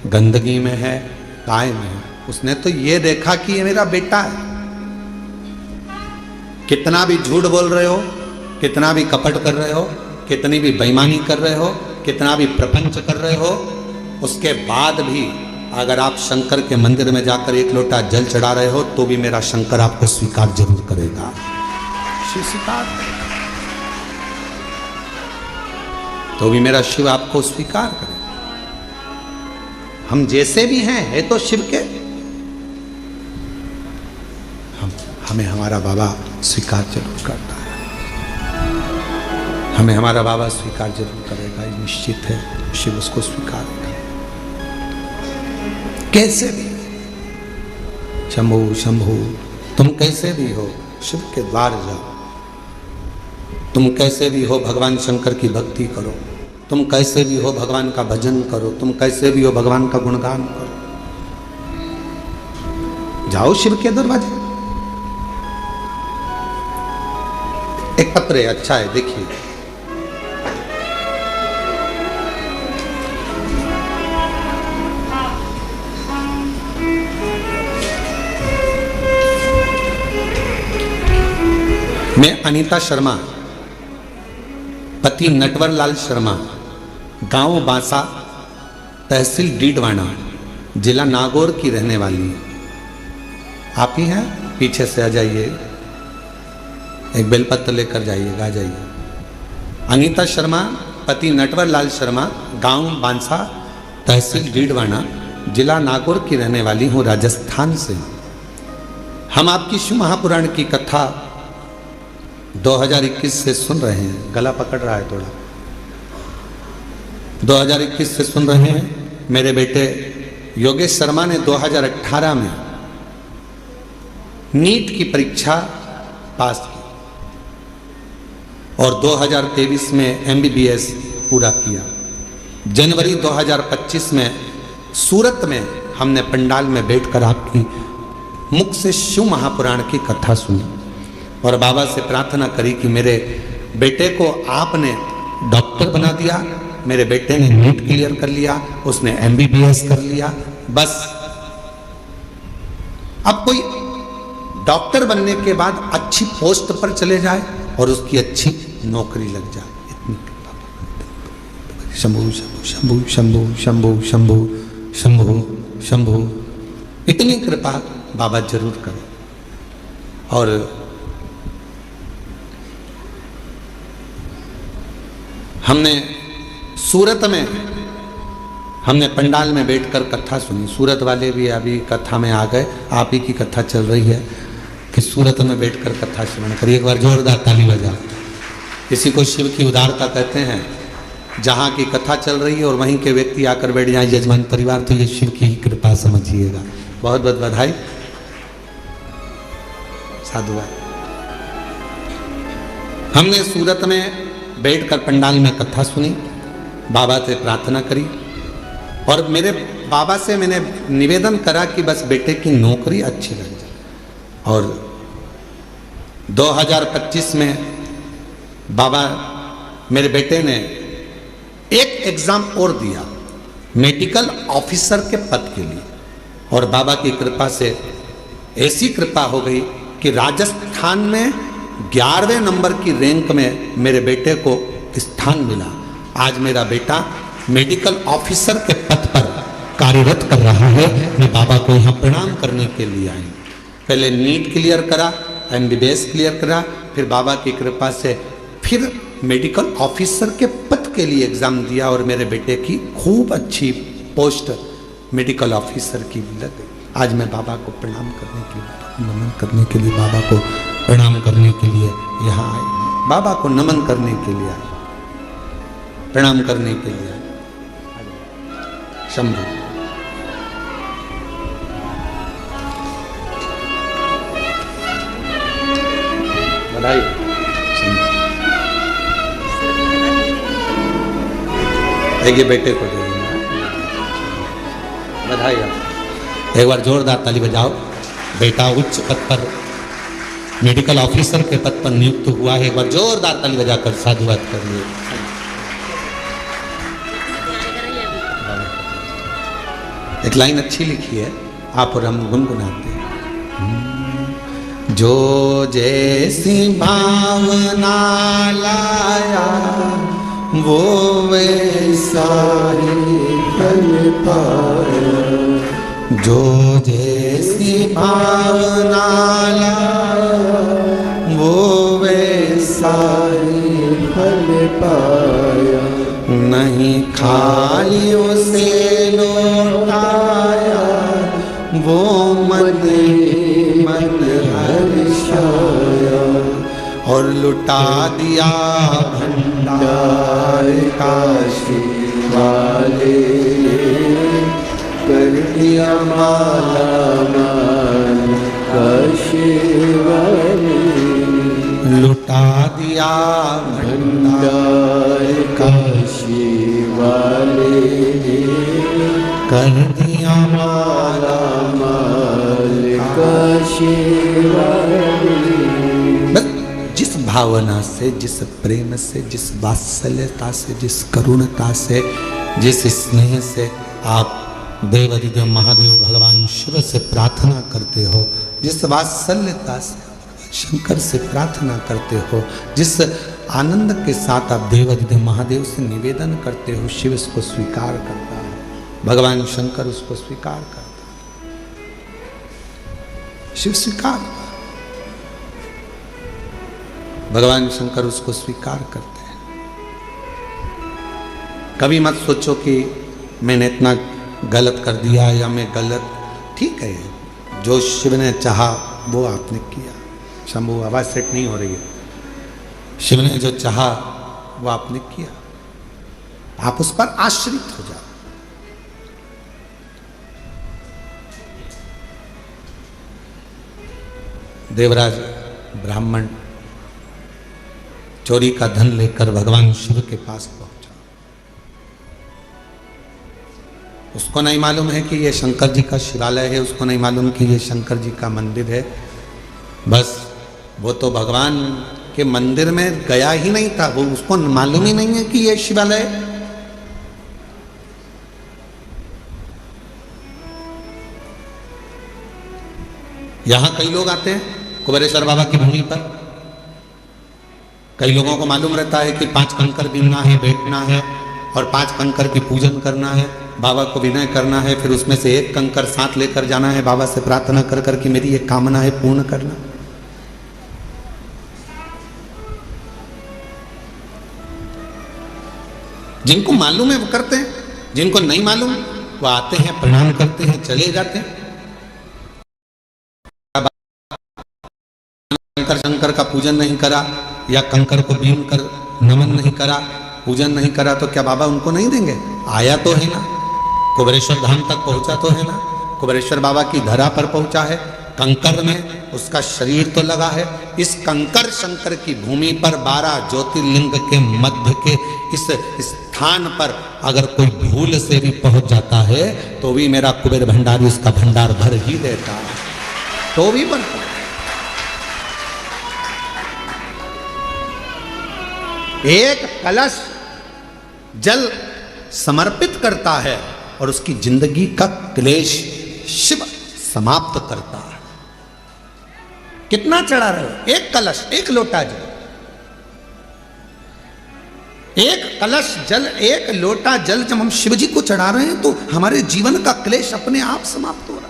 गंदगी में है, काय में है, उसने तो ये देखा कि ये मेरा बेटा है। कितना भी झूठ बोल रहे हो, कितना भी कपट कर रहे हो, कितनी भी बेईमानी कर रहे हो, कितना भी प्रपंच कर रहे हो, उसके बाद भी अगर आप शंकर के मंदिर में जाकर 1 लोटा जल चढ़ा रहे हो तो भी मेरा शंकर आपको स्वीकार जरूर करेगा, स्वीकार करेगा, तो भी मेरा शिव आपको स्वीकार करे। हम जैसे भी हैं है तो शिव के, हमें हमारा बाबा स्वीकार जरूर करता है, हमें हमारा बाबा स्वीकार जरूर करेगा, ये निश्चित है। शिव उसको स्वीकारेगा कैसे भी। शंभु शंभु, तुम कैसे भी हो शिव के द्वार जाओ, तुम कैसे भी हो भगवान शंकर की भक्ति करो, तुम कैसे भी हो भगवान का भजन करो, तुम कैसे भी हो भगवान का गुणगान करो। जाओ शिव के दरवाजे। एक पत्र है, अच्छा है, देखिए। मैं अनीता शर्मा, पति नटवर लाल शर्मा, गांव बांसा, तहसील डीडवाना, जिला नागौर की रहने वाली हूं। आप ही हैं? पीछे से आ जाइए, एक बेलपत्र लेकर जाइएगा, आ जाइए। अनीता शर्मा, पति नटवर लाल शर्मा, गांव बांसा, तहसील डीडवाना, जिला नागौर की रहने वाली हूँ, राजस्थान से। हम आपकी शिव महापुराण की कथा 2021 से सुन रहे हैं। गला पकड़ रहा है थोड़ा। 2021 से सुन रहे हैं। मेरे बेटे योगेश शर्मा ने 2018 में नीट की परीक्षा पास की और 2023 में MBBS पूरा किया। जनवरी 2025 में सूरत में हमने पंडाल में बैठकर आपकी मुख से शिव महापुराण की कथा सुनी और बाबा से प्रार्थना करी कि मेरे बेटे को आपने डॉक्टर बना दिया। मेरे बेटे ने नीट क्लियर कर लिया, उसने MBBS कर लिया। बस अब कोई डॉक्टर बनने के बाद अच्छी पोस्ट पर चले जाए और उसकी अच्छी नौकरी लग जाए। इतनी शंभु शंभु शंभु शंभु शंभु शंभु शंभु शंभु, इतनी कृपा बाबा जरूर करें। और हमने सूरत में हमने पंडाल में बैठकर कथा सुनी। सूरत वाले भी अभी कथा में आ गए। आप ही की कथा चल रही है कि सूरत में बैठकर कथा श्रवण करिए। एक बार जोरदार ताली बजा। इसी को शिव की उदारता कहते हैं। जहाँ की कथा चल रही है और वहीं के व्यक्ति आकर बैठ जाए यजमान परिवार, तो ये शिव की ही कृपा समझिएगा। बहुत बहुत बधाई, साधुवाद। हमने सूरत में बैठकर पंडाल में कथा सुनी, बाबा से प्रार्थना करी और मेरे बाबा से मैंने निवेदन करा कि बस बेटे की नौकरी अच्छी लग जाए। और 2025 में बाबा मेरे बेटे ने एक एग्जाम और दिया मेडिकल ऑफिसर के पद के लिए और बाबा की कृपा से ऐसी कृपा हो गई कि राजस्थान में 11वें नंबर की रैंक में मेरे बेटे को स्थान मिला। आज मेरा बेटा मेडिकल ऑफिसर के पद पर कार्यरत कर रहा है। मैं बाबा को यहाँ प्रणाम करने के लिए आई। पहले नीट क्लियर करा, MBBS क्लियर करा, फिर बाबा की कृपा से फिर मेडिकल ऑफिसर के पद के लिए एग्जाम दिया और मेरे बेटे की खूब अच्छी पोस्ट मेडिकल ऑफिसर की भी लग गई। आज मैं बाबा को प्रणाम करने के लिए, नमन करने के लिए, बाबा को प्रणाम करने के लिए यहाँ आए। बाबा को नमन करने के लिए आए, प्रणाम करने के लिए आए। शंभु बधाई। देखिए बेटे को दे दूंगा बधाई। एक बार जोरदार ताली बजाओ। बेटा उच्च पद पर मेडिकल ऑफिसर के पद पर नियुक्त हुआ है। एक बार जोरदार ताली बजाकर साधुवाद करिए। एक लाइन अच्छी लिखी है, आप और हम गुनगुनाते हैं। जो जैसी भावना लाया वो वैसा ही फल पाया। जो जैसी भावना लाया वो वैसा ही फल पाया। नहीं खाली उसे लौटाया वो मन मन हर्षाया। और लुटा दिया भंडार भंडार काशी वाले कर दिया माला माल काशी वाले लुटा दिया भंडार काशी वाले कर दिया माला माल काशी वाले। बस जिस भावना से, जिस प्रेम से, जिस वात्सल्यता से, जिस करुणता से, जिस स्नेह से आप देवाधिदेव महादेव भगवान शिव से प्रार्थना करते हो, जिस वात्सल्यता से शंकर से प्रार्थना करते हो, जिस आनंद के साथ आप देवाधिदेव महादेव से निवेदन करते हो, शिव इसको स्वीकार करता है, भगवान शंकर उसको स्वीकार करता है, शिव स्वीकार, भगवान शंकर उसको स्वीकार करते हैं। कभी मत सोचो कि मैंने इतना गलत कर दिया या मैं गलत, ठीक है, जो शिव ने चाहा वो आपने किया। शंभू आवाज सेट नहीं हो रही है। शिव ने जो चाहा वो आपने किया, आप उस पर आश्रित हो जाओ। देवराज ब्राह्मण चोरी का धन लेकर भगवान शिव के पास पहुंचा। उसको नहीं मालूम है कि ये शंकर जी का शिवालय है, उसको नहीं मालूम कि ये शंकर जी का मंदिर है। बस वो तो भगवान के मंदिर में गया ही नहीं था, वो उसको मालूम ही नहीं है कि ये शिवालय। यहां कई लोग आते हैं कुबेरेश्वर बाबा की भूमि पर। कई लोगों को मालूम रहता है कि 5 कंकर बीनना है, बैठना है और 5 कंकर की पूजन करना है, बाबा को विनय करना है, फिर उसमें से 1 कंकर साथ लेकर जाना है, बाबा से प्रार्थना कर कर कि मेरी ये कामना है पूर्ण करना। जिनको मालूम है वो करते हैं, जिनको नहीं मालूम वो आते हैं, प्रणाम करते हैं, चले जाते हैं। शंकर का पूजन नहीं करा या कंकर को बीन कर नमन नहीं करा, पूजन नहीं करा तो क्या बाबा उनको नहीं देंगे? आया तो है ना, कुबेरेश्वर धाम तक पहुंचा तो है ना, कुबेरेश्वर बाबा की धरा पर पहुंचा है, कंकर में उसका शरीर तो लगा है। इस कंकर शंकर की भूमि पर 12 ज्योतिर्लिंग के मध्य के इस स्थान पर अगर कोई भूल से भी पहुंच जाता है तो भी मेरा कुबेर भंडारी उसका भंडार भर ही देता है, तो भी भरता। एक कलश जल समर्पित करता है और उसकी जिंदगी का क्लेश शिव समाप्त करता है। कितना चढ़ा रहे हो? एक कलश, एक लोटा जल, एक कलश जल, एक लोटा जल जब हम शिव जी को चढ़ा रहे हैं तो हमारे जीवन का क्लेश अपने आप समाप्त हो रहा है।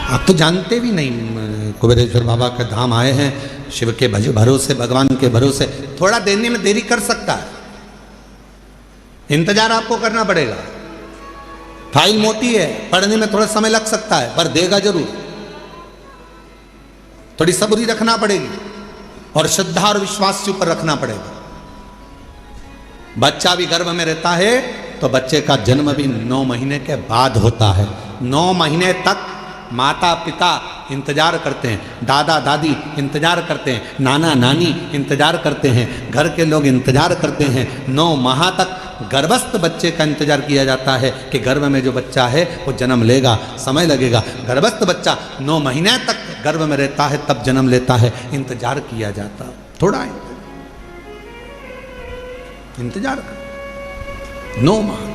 आप तो जानते भी नहीं, कुबेरेश्वर बाबा के धाम आए हैं, शिव के भरोसे, भगवान के भरोसे। थोड़ा देने में देरी कर सकता है, इंतजार आपको करना पड़ेगा। फाइल मोटी है, पढ़ने में थोड़ा समय लग सकता है, पर देगा जरूर। थोड़ी सब्री रखना पड़ेगी और श्रद्धा और विश्वास से ऊपर रखना पड़ेगा। बच्चा भी गर्भ में रहता है तो बच्चे का जन्म भी 9 महीने के बाद होता है। 9 महीने तक माता पिता इंतजार करते हैं, दादा दादी इंतजार करते हैं, नाना नानी इंतजार करते हैं, घर के लोग इंतजार करते हैं। 9 माह तक गर्भस्थ बच्चे का इंतजार किया जाता है कि गर्भ में जो बच्चा है वो जन्म लेगा, समय लगेगा। गर्भस्थ बच्चा 9 महीने तक गर्भ में रहता है, तब जन्म लेता है, इंतजार किया जाता। थोड़ा इंतजार कर, 9 माह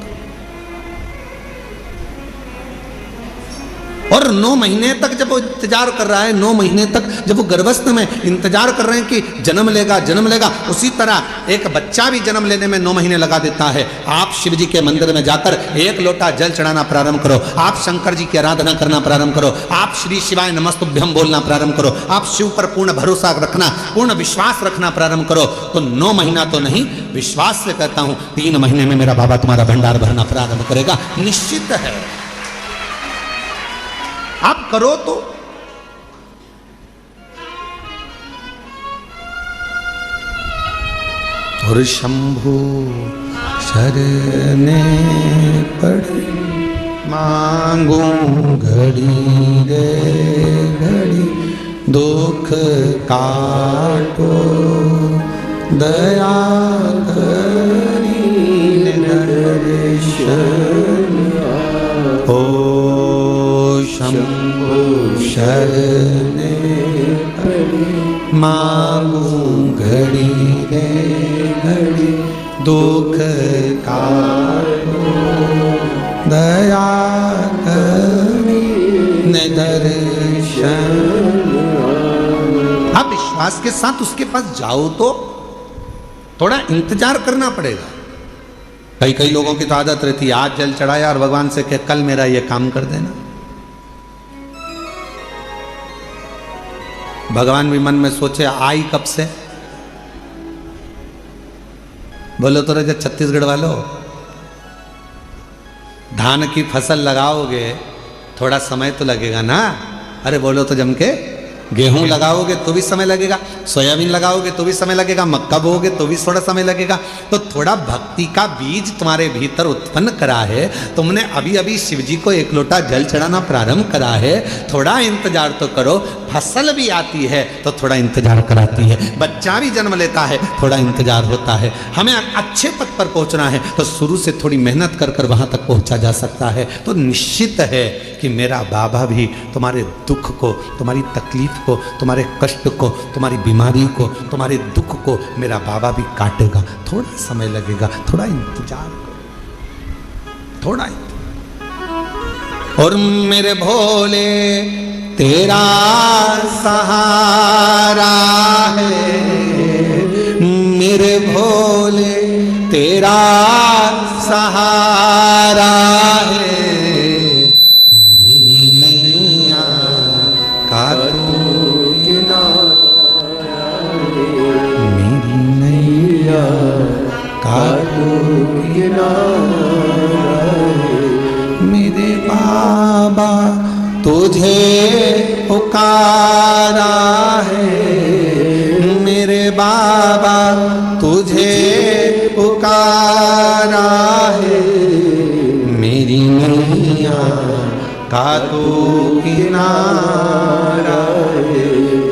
और 9 महीने तक जब वो इंतजार कर रहा है, 9 महीने तक जब वो गर्भस्थ में इंतजार कर रहे हैं कि जन्म लेगा, जन्म लेगा, उसी तरह एक बच्चा भी जन्म लेने में 9 महीने लगा देता है। आप शिव जी के मंदिर में जाकर 1 लोटा जल चढ़ाना प्रारंभ करो, आप शंकर जी की आराधना करना प्रारंभ करो, आप श्री शिवाय नमस्तुभ्यम बोलना प्रारंभ करो, आप शिव पर पूर्ण भरोसा रखना, पूर्ण विश्वास रखना प्रारंभ करो, तो 9 महीना तो नहीं, विश्वास से कहता हूं 3 महीने में मेरा बाबा तुम्हारा भंडार भरना प्रारंभ करेगा, निश्चित है। आप करो तो और शंभु शरणे पड़े मांगूं घड़ी रे घड़ी दुख काटो दया करी दर्शन ओ शंभु शरणे मांगूं घड़ी रे घड़ी दुख काटो दया करी दर्शन। आप विश्वास के साथ उसके पास जाओ तो थोड़ा इंतजार करना पड़ेगा। कई लोगों की तो आदत रहती है आज जल चढ़ाया और भगवान से कह कल मेरा ये काम कर देना। भगवान भी मन में सोचे आई कब से। बोलो तो राजा छत्तीसगढ़ वालों, धान की फसल लगाओगे थोड़ा समय तो लगेगा ना। अरे बोलो तो जम के गेहूं लगाओगे तो भी समय लगेगा, सोयाबीन लगाओगे तो भी समय लगेगा, मक्का बोओगे तो भी थोड़ा समय लगेगा। तो थोड़ा भक्ति का बीज तुम्हारे भीतर उत्पन्न करा है, तुमने अभी अभी शिव जी को एक लोटा जल चढ़ाना प्रारंभ करा है, थोड़ा इंतजार तो करो। फसल भी आती है तो थोड़ा इंतजार कराती है, बच्चा भी जन्म लेता है थोड़ा इंतजार होता है। हमें अच्छे पद पर पहुंचना है तो शुरू से थोड़ी मेहनत कर कर वहां तक पहुंचा जा सकता है। तो निश्चित है कि मेरा बाबा भी तुम्हारे दुख को, तुम्हारी तकलीफ को, तुम्हारे कष्ट को, तुम्हारी बीमारी को, तुम्हारे दुख को मेरा बाबा भी काटेगा। थोड़ा समय लगेगा, थोड़ा इंतजार करो, थोड़ा इंतजार। और मेरे भोले तेरा सहारा है, मेरे भोले तेरा सहारा है, नैया का मेरी नैया का मेरे बाबा तुझे पुकारा है, मेरे बाबा तुझे पुकारा है, मेरी नैया का तू किनारा है,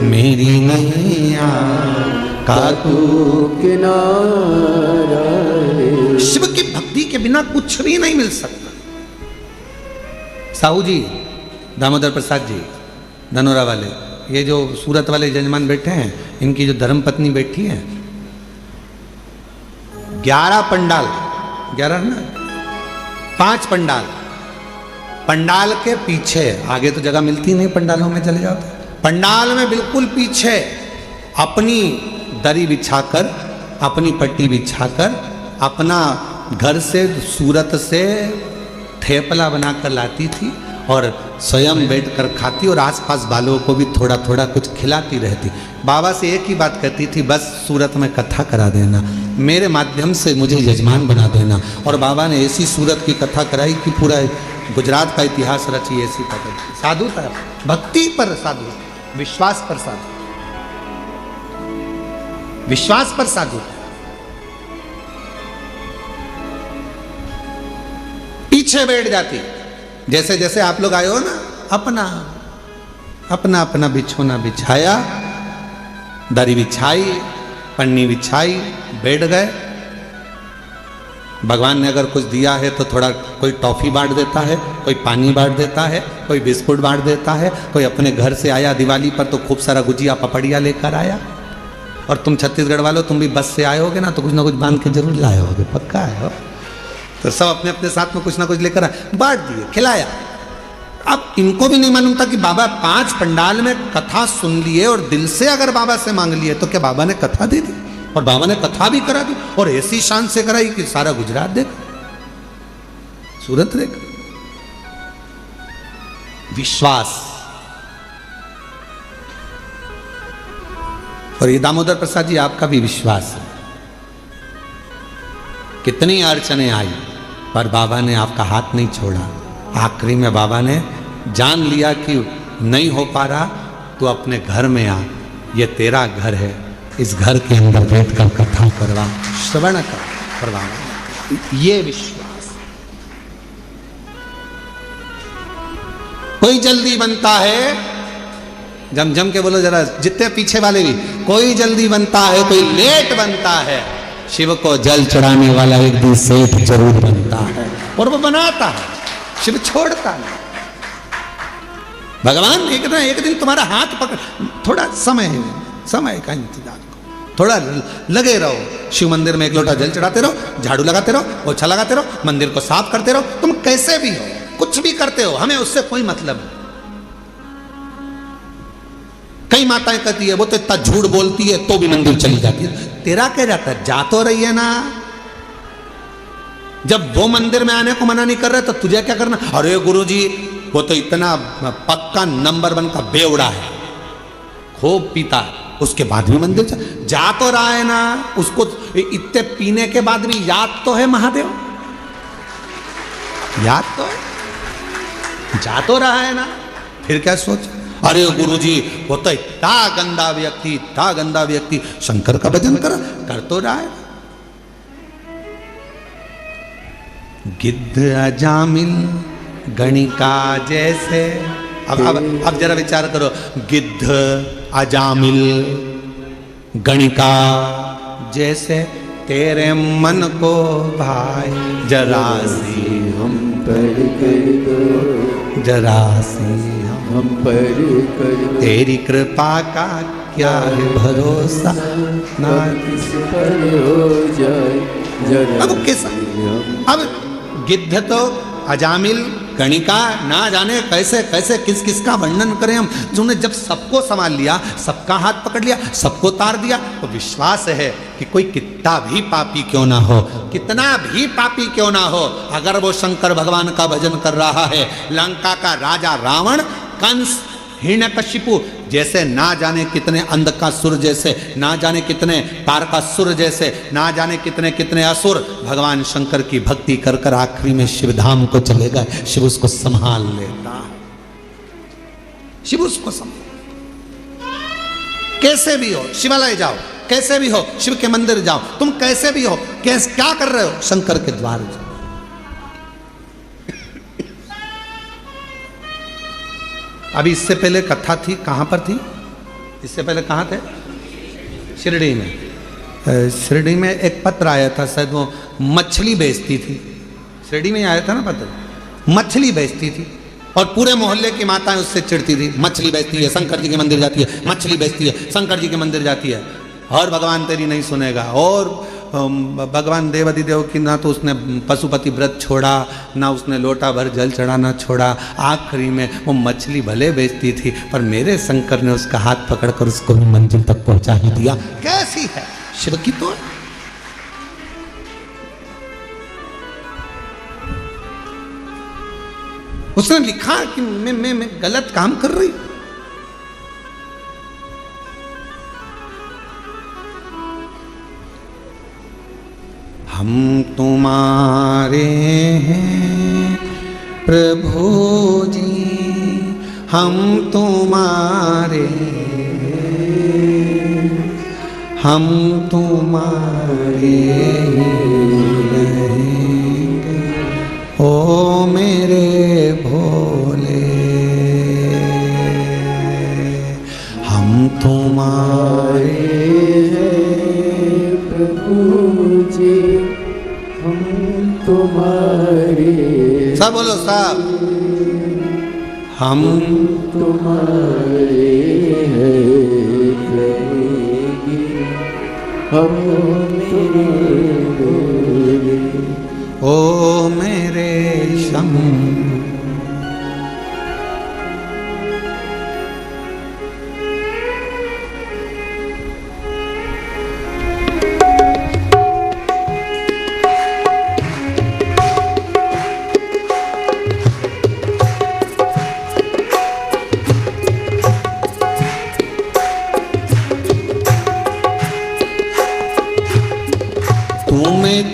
मेरी नैया का तू किनारा है। शिव की भक्ति के बिना कुछ भी नहीं मिल सकता। साहू जी, दामोदर प्रसाद जी, धनोरा वाले, ये जो सूरत वाले जजमान बैठे हैं, इनकी जो धर्मपत्नी बैठी है, 11 पंडाल, 11 ना 5 पंडाल, पंडाल के पीछे, आगे तो जगह मिलती नहीं पंडालों में चले जाओ, पंडाल में बिल्कुल पीछे अपनी दरी बिछाकर, अपनी पट्टी बिछाकर, अपना घर से सूरत से थेपला बनाकर लाती थी और स्वयं बैठकर खाती और आसपास वालों को भी थोड़ा थोड़ा कुछ खिलाती रहती। बाबा से एक ही बात कहती थी, बस सूरत में कथा करा देना, मेरे माध्यम से मुझे यजमान बना देना। और बाबा ने ऐसी सूरत की कथा कराई कि पूरा गुजरात का इतिहास रची। ऐसी कथा, साधु था, भक्ति पर साधु, विश्वास पर साधु, विश्वास पर साधु। पीछे बैठ जाती, जैसे जैसे आप लोग आए हो ना, अपना अपना अपना बिछोना बिछाया, दरी बिछाई, पन्नी बिछाई, बैठ गए। भगवान ने अगर कुछ दिया है तो थोड़ा कोई टॉफी बांट देता है, कोई पानी बांट देता है, कोई बिस्कुट बांट देता है, कोई अपने घर से आया दिवाली पर तो खूब सारा गुजिया पपड़िया लेकर आया। और तुम छत्तीसगढ़ वालों, तुम भी बस से आए होगे ना, तो कुछ ना कुछ बांध के जरूर लाए होगे, पक्का है हो? तो सब अपने अपने साथ में कुछ ना कुछ लेकर आए, बांट दिए, खिलाया। अब इनको भी नहीं मालूम था कि बाबा 5 पंडाल में कथा सुन लिए और दिल से अगर बाबा से मांग लिए तो क्या बाबा ने कथा दे दी? और बाबा ने कथा भी करा दी और ऐसी शान से कराई कि सारा गुजरात देखा, सूरत देखा। विश्वास। और ये दामोदर प्रसाद जी, आपका भी विश्वास है। कितनी अड़चने आई पर बाबा ने आपका हाथ नहीं छोड़ा। आखिरी में बाबा ने जान लिया कि नहीं हो पा रहा, तो अपने घर में आ, ये तेरा घर है, इस घर के अंदर बैठकर कथा करवा, श्रवण करवा, ये विश्वास। कोई जल्दी बनता है, जम के बोलो जरा, जितने पीछे वाले भी, कोई जल्दी बनता है, कोई लेट बनता है। शिव को जल चढ़ाने वाला एक दिन सेठ जरूर बनता है, और वो बनाता है, शिव छोड़ता नहीं। भगवान एक दिन तुम्हारा हाथ पकड़, थोड़ा समय का इंतजार करो, थोड़ा लगे रहो। शिव मंदिर में एक लोटा जल चढ़ाते रहो, झाड़ू लगाते रहो, पोछा लगाते रहो, मंदिर को साफ करते रहो। तुम कैसे भी हो, कुछ भी करते हो, हमें उससे कोई मतलब नहीं। कई माताएं कहती है वो तो इतना झूठ बोलती है तो भी मंदिर चली जाती है। तेरा क्या जाता है, जा तो रही है ना। जब वो मंदिर में आने को मना नहीं कर रहे तो तुझे क्या करना। अरे गुरुजी वो तो इतना पक्का नंबर 1 का बेवड़ा है, खूब पीता, उसके बाद भी मंदिर जा तो रहा है ना। उसको इतने पीने के बाद भी याद तो है महादेव, याद तो है, जा तो रहा है ना। फिर क्या सोच, अरे गुरुजी वो तो इतना गंदा व्यक्ति, शंकर का भजन कर तो रहा है। गिद्ध अजामिल गणिका जैसे, अब जरा विचार करो, गिद्ध अजामिल गणिका जैसे तेरे मन को भाई, जरा सी हम पर कर दो, जरा सी हम पर कर दो। तेरी कृपा का क्या है भरोसा, ना किस पर हो जाए जरा। अब किस, अब गिद्ध तो अजामिल गणिका, ना जाने कैसे कैसे किस किस का वर्णन करें हम। जिन्होंने जब सबको संभाल लिया, सबका हाथ पकड़ लिया, सबको तार दिया, तो विश्वास है कि कोई कितना भी पापी क्यों ना हो, कितना भी पापी क्यों ना हो, अगर वो शंकर भगवान का भजन कर रहा है, लंका का राजा रावण, कंस, हिरण्यकशिपु जैसे ना जाने कितने अंधकासुर जैसे, ना जाने कितने तारकासुर जैसे, ना जाने कितने कितने असुर भगवान शंकर की भक्ति कर कर आखिरी में शिव धाम को चले गए। शिव उसको संभाल लेता, शिव उसको संभाल। कैसे भी हो शिवालय जाओ, कैसे भी हो शिव के मंदिर जाओ, तुम कैसे भी हो, क्या कर रहे हो, शंकर के द्वार जाओ। अभी इससे पहले कथा थी, कहाँ पर थी, इससे पहले कहाँ थे, शिरडी में। शिरडी में एक पत्र आया था, शायद वो मछली बेचती थी, शिरडी में आया था ना पत्र, मछली बेचती थी, और पूरे मोहल्ले की माताएं उससे चिढ़ती थी, मछली बेचती है, शंकर जी के मंदिर जाती है, मछली बेचती है, शंकर जी के मंदिर जाती है, और भगवान तेरी नहीं सुनेगा। और भगवान देवादिदेव की ना तो उसने पशुपति व्रत छोड़ा, ना उसने लोटा भर जल चढ़ाना छोड़ा। आखिरी में वो मछली भले बेचती थी, पर मेरे शंकर ने उसका हाथ पकड़कर उसको भी मंजिल तक पहुंचा ही दिया। कैसी है शिव की तो। उसने लिखा कि मैं गलत काम कर रही। हम तुम्हारे हैं प्रभु जी, हम तुम्हारे, हम तुम्हारे रहेंगे, ओ मेरे भोले, हम तुम्हारे हैं प्रभु जी, हम तुम्हारे, सब बोलो सब, हम तुम्हारे हैं प्रभु जी, हम मेरे भोले, ओ मेरे शंभु।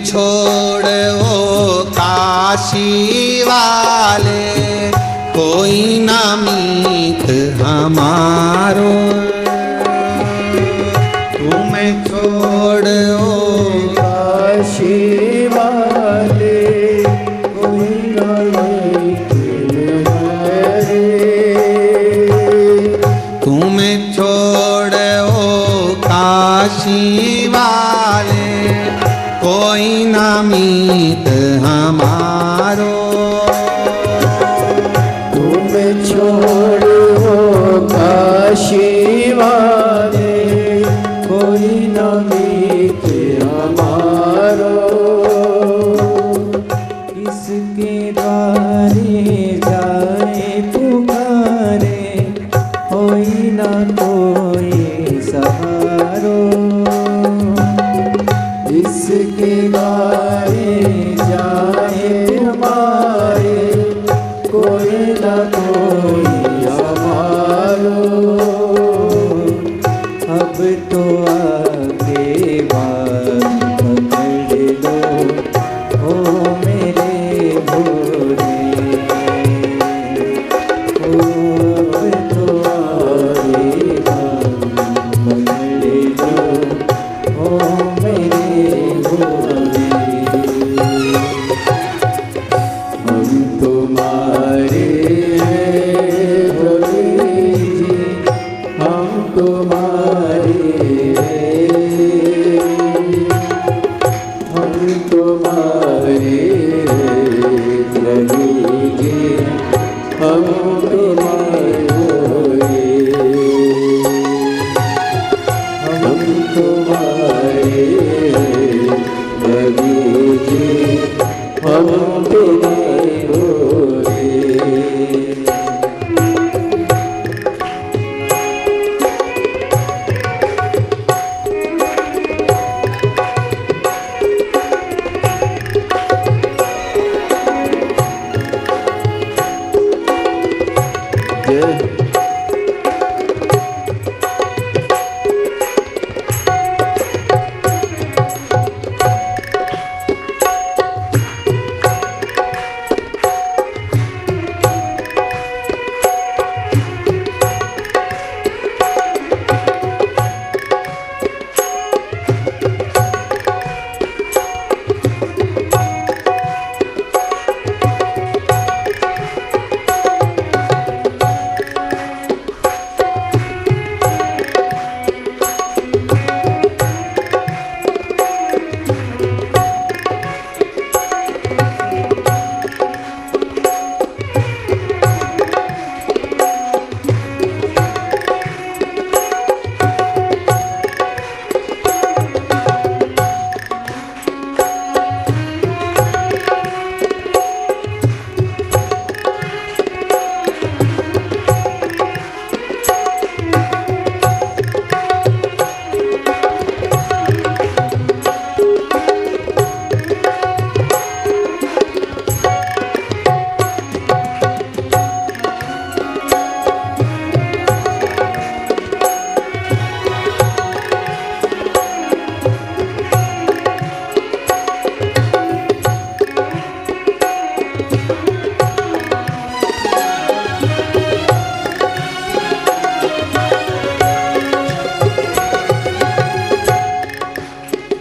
छोड़ो काशी वाले, कोई ना मीत हमारो, तुम्हें ओ काशी वाले, कोई ना मीत हमारो। तुम छोड़ो काशी वाले, कोई न मीत हमारो। किसके द्वारे जाए पुकारे, कोई न कोई सहारो। इसके द्वारे जाए हमारे, कोई न कोई हमारो। अब तो आगे बात पकड़ लो, ओ मेरे भोले। ओ अब तो आगे बात पकड़ लो, ओ मेरे भोले। हम तुम्हारे हैं भोले जी, हम तुम्हारे हैं, हम तुम्हारे प्रभु जी, हम तुम्हारे हम तुम्हारे प्रभु जी, हम तुम्हारे भोले। जय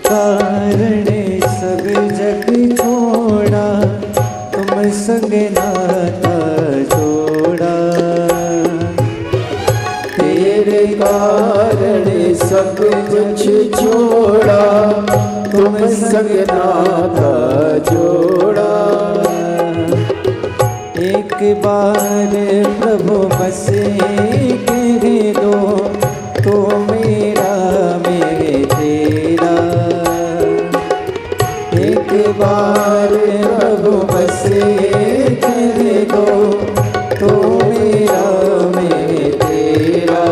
कारण सब जग छोड़ा, तुम संग नाता जोड़ा। तेरे कारण सब कुछ छोड़ा, तुम संग नाता जोड़ा। एक बार प्रभु बस कह दो, तो मेरा मैं तेरा। एक बार प्रभु बस कह दो, तो मेरा मैं तेरा।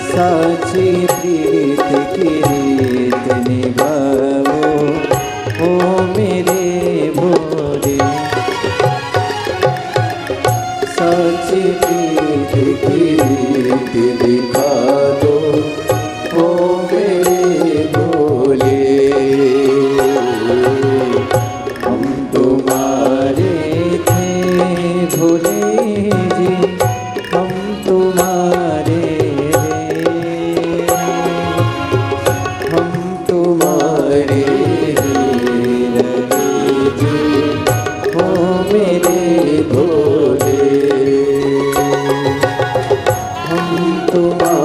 साची प्रीत की रीत निभाओ, ओ मेरे भोले। साची प्रीत की रीत दिखा दो, ओ मेरे भोले। हम तुम्हारे थे भोले जी, हम तुम्हारे हैं, हम तुम्हारे रवि जी, ओ मेरे भोले। हम तुम्हारे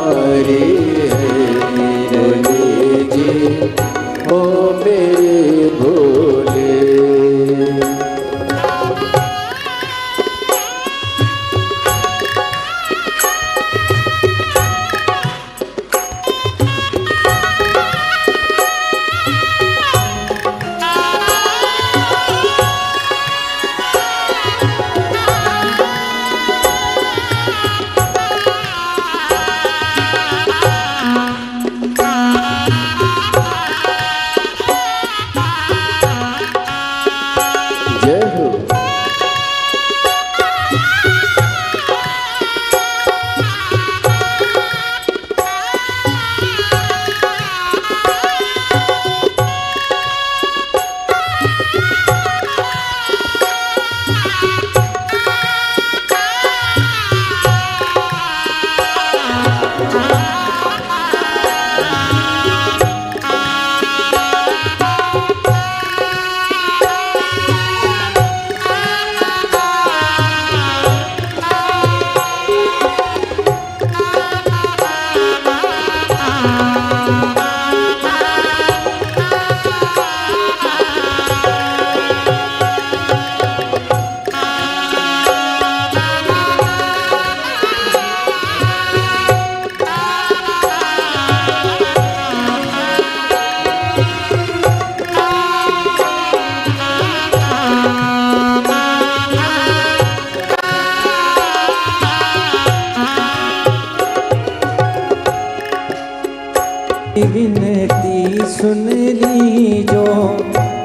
विनती सुन ली जो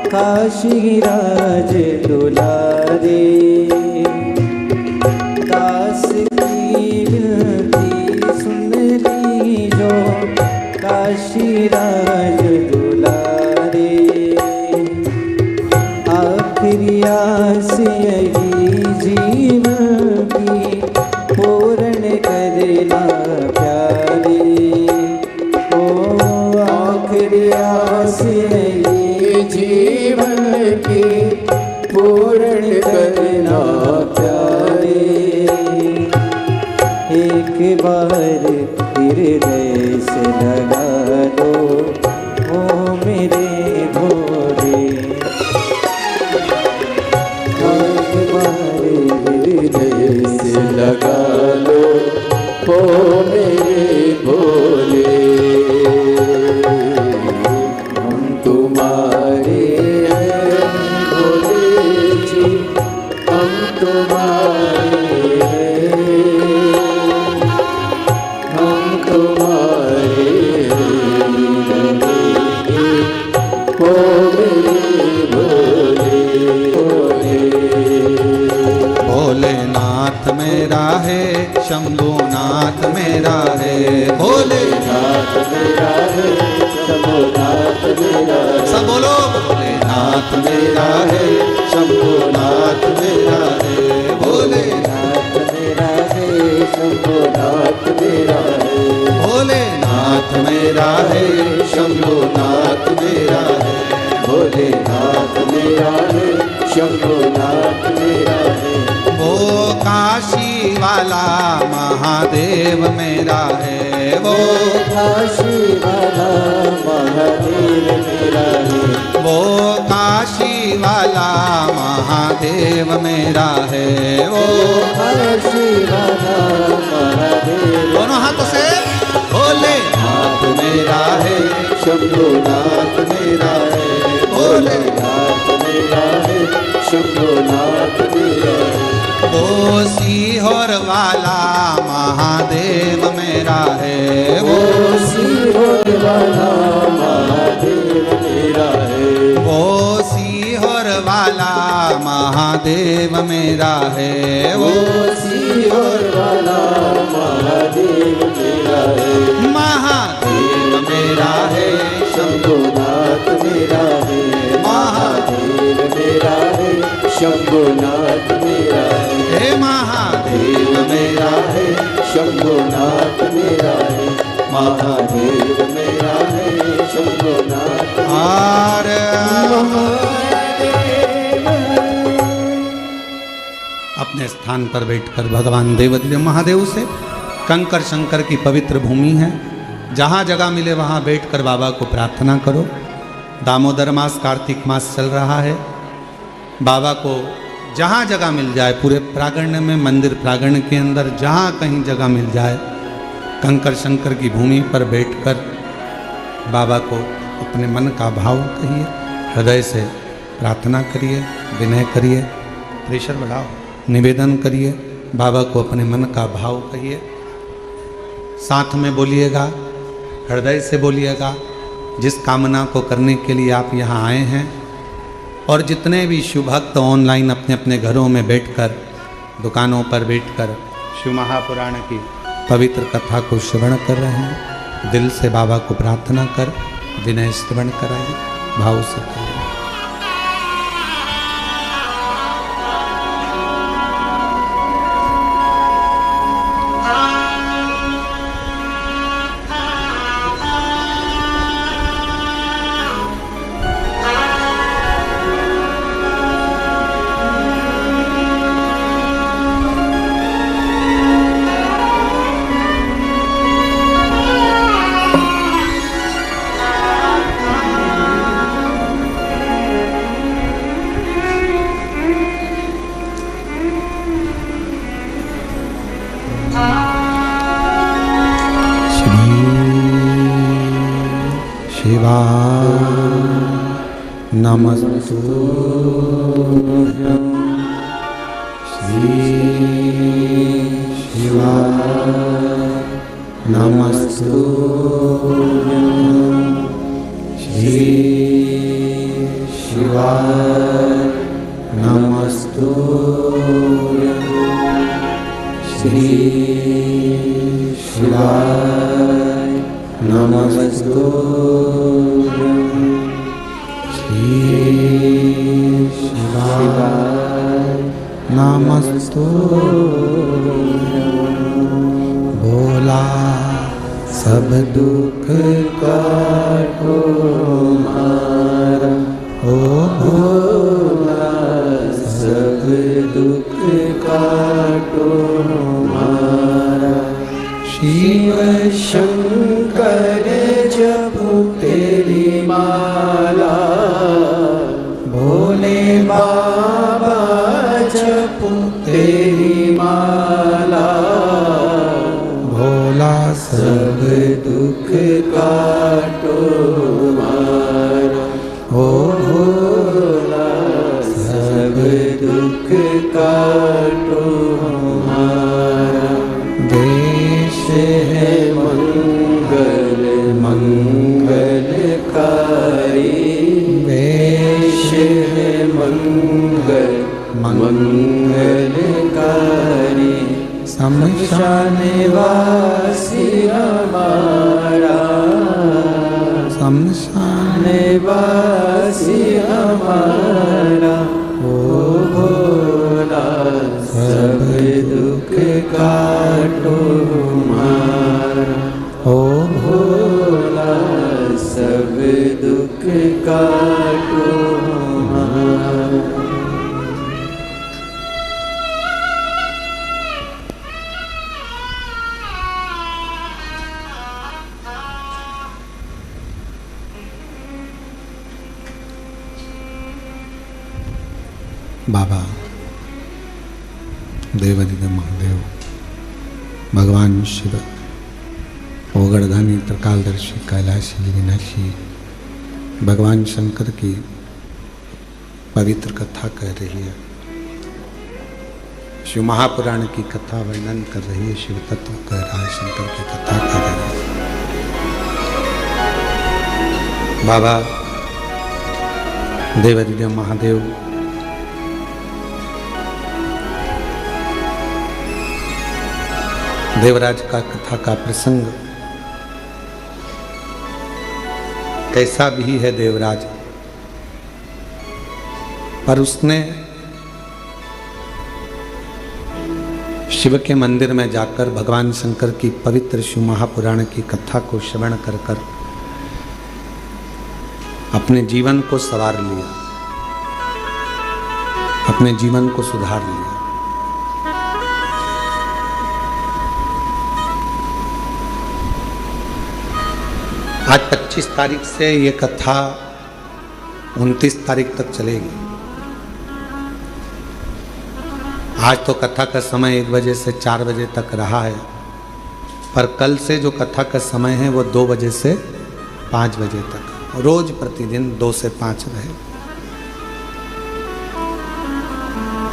काशी राज दुलारे, दास की विनती सुन ली जो काशी राज दुलारे। आखिरी आस यही जीवन की पूर्ण करना प्यारे। आखिरी आस यही जीवन की पूर्ण करना प्यारे। एक बार हृदय से लगा दो ओ मेरे भोले। एक बार हृदय से लगा लो ओ मेरे भोले। हम तुम्हारे हैं भोले जी, हम तुम्हारे हैं, हम तुम्हारे ओ मेरे भोले भोले। भोलेनाथ मेरा है, शंभुनाथ मेरा है, भोलेनाथ मेरा है, शंभुनाथ मेरा है। सब बोलो, भोलेनाथ मेरा है, शंभुनाथ मेरा है, भोलेनाथ मेरा है, शंभुनाथ मेरा है। भोलेनाथ मेरा है, शंभुनाथ मेरा है, भोलेनाथ मेरा है, शंभुनाथ मेरा है। वो काशी वाला महादेव मेरा है, वो काशी वाला महादेव मेरा है। वो काशी वाला महादेव मेरा है, वो काशी वाला महादेव। दोनों हाथों से भोलेनाथ मेरा है, शंभुनाथ मेरा है, भोलेनाथ मेरा है, शंभुनाथ मेरा है। वो सीहोर वाला महादेव मेरा है, वो सीहोर वाला महादेव मेरा है। वो सीहोर वाला महादेव मेरा है, वो सीहोर वाला महादेव मेरा है। महादेव मेरा है, शंभुनाथ मेरा है, महादेव मेरा है, शंभुनाथ मेरा है। हे महादेव मेरा है, शंभुनाथ मेरा है, महादेव मेरा है, शंभुनाथ और अपने स्थान पर बैठकर भगवान देवदेव महादेव से, कंकर शंकर की पवित्र भूमि है, जहाँ जगह मिले वहाँ बैठकर बाबा को प्रार्थना करो। दामोदर मास, कार्तिक मास चल रहा है। बाबा को जहाँ जगह मिल जाए, पूरे प्रांगण में, मंदिर प्रांगण के अंदर जहाँ कहीं जगह मिल जाए, कंकर शंकर की भूमि पर बैठकर बाबा को अपने मन का भाव कहिए, हृदय से प्रार्थना करिए, विनय करिए, प्रेशर बढ़ाओ, निवेदन करिए, बाबा को अपने मन का भाव कहिए। साथ में बोलिएगा, हृदय से बोलिएगा, जिस कामना को करने के लिए आप यहाँ आए हैं। और जितने भी शिव भक्त ऑनलाइन अपने अपने घरों में बैठकर, दुकानों पर बैठकर शिव महापुराण की पवित्र कथा को श्रवण कर रहे हैं, दिल से बाबा को प्रार्थना कर विनय श्रवण कराइए, भाव से करिए। शिवा नमस्तुभ्यं श्री शिवा नमस्तुभ्यं श्री शिवाय नमस्तुभ्यं श्री शिवाय नमस्तुभ्यं श्री शिवाय नमस्तुभ्यं भोला सब दुख काटो मारा ओ भोला सब दुख काटो मारा शिव शंकर जपो तेरी माला भोले बाबा जपो तेरी माला भोला सब दुख काटो मारा ओ भोला सब दुख काटो मारा देश है मंगल मंगलकारी देश है मंगल मंगलकारी शमशान वासी हमारा शमशान वासी हमारा ओ भोला सब दुख काटो मारा ओ भोला सब दुख काटो मारा। बाबा देवादिदेव महादेव भगवान शिव ओगड़धानी त्रिकालदर्शी कैलाशी विनाशी भगवान शंकर की पवित्र कथा कह रही है। शिव महापुराण की कथा वर्णन कर रही है, शिव तत्व कह रहा है, शंकर की कथा कह रही है। बाबा देवादिदेव महादेव देवराज का कथा का प्रसंग कैसा भी है देवराज, पर उसने शिव के मंदिर में जाकर भगवान शंकर की पवित्र शिव महापुराण की कथा को श्रवण कर कर अपने जीवन को संवार लिया, अपने जीवन को सुधार लिया। आज 25 तारीख से ये कथा 29 तारीख तक चलेगी। आज तो कथा का समय 1 बजे से 4 बजे तक रहा है, पर कल से जो कथा का समय है वो 2 बजे से 5 बजे तक, रोज प्रतिदिन 2 से 5 रहे।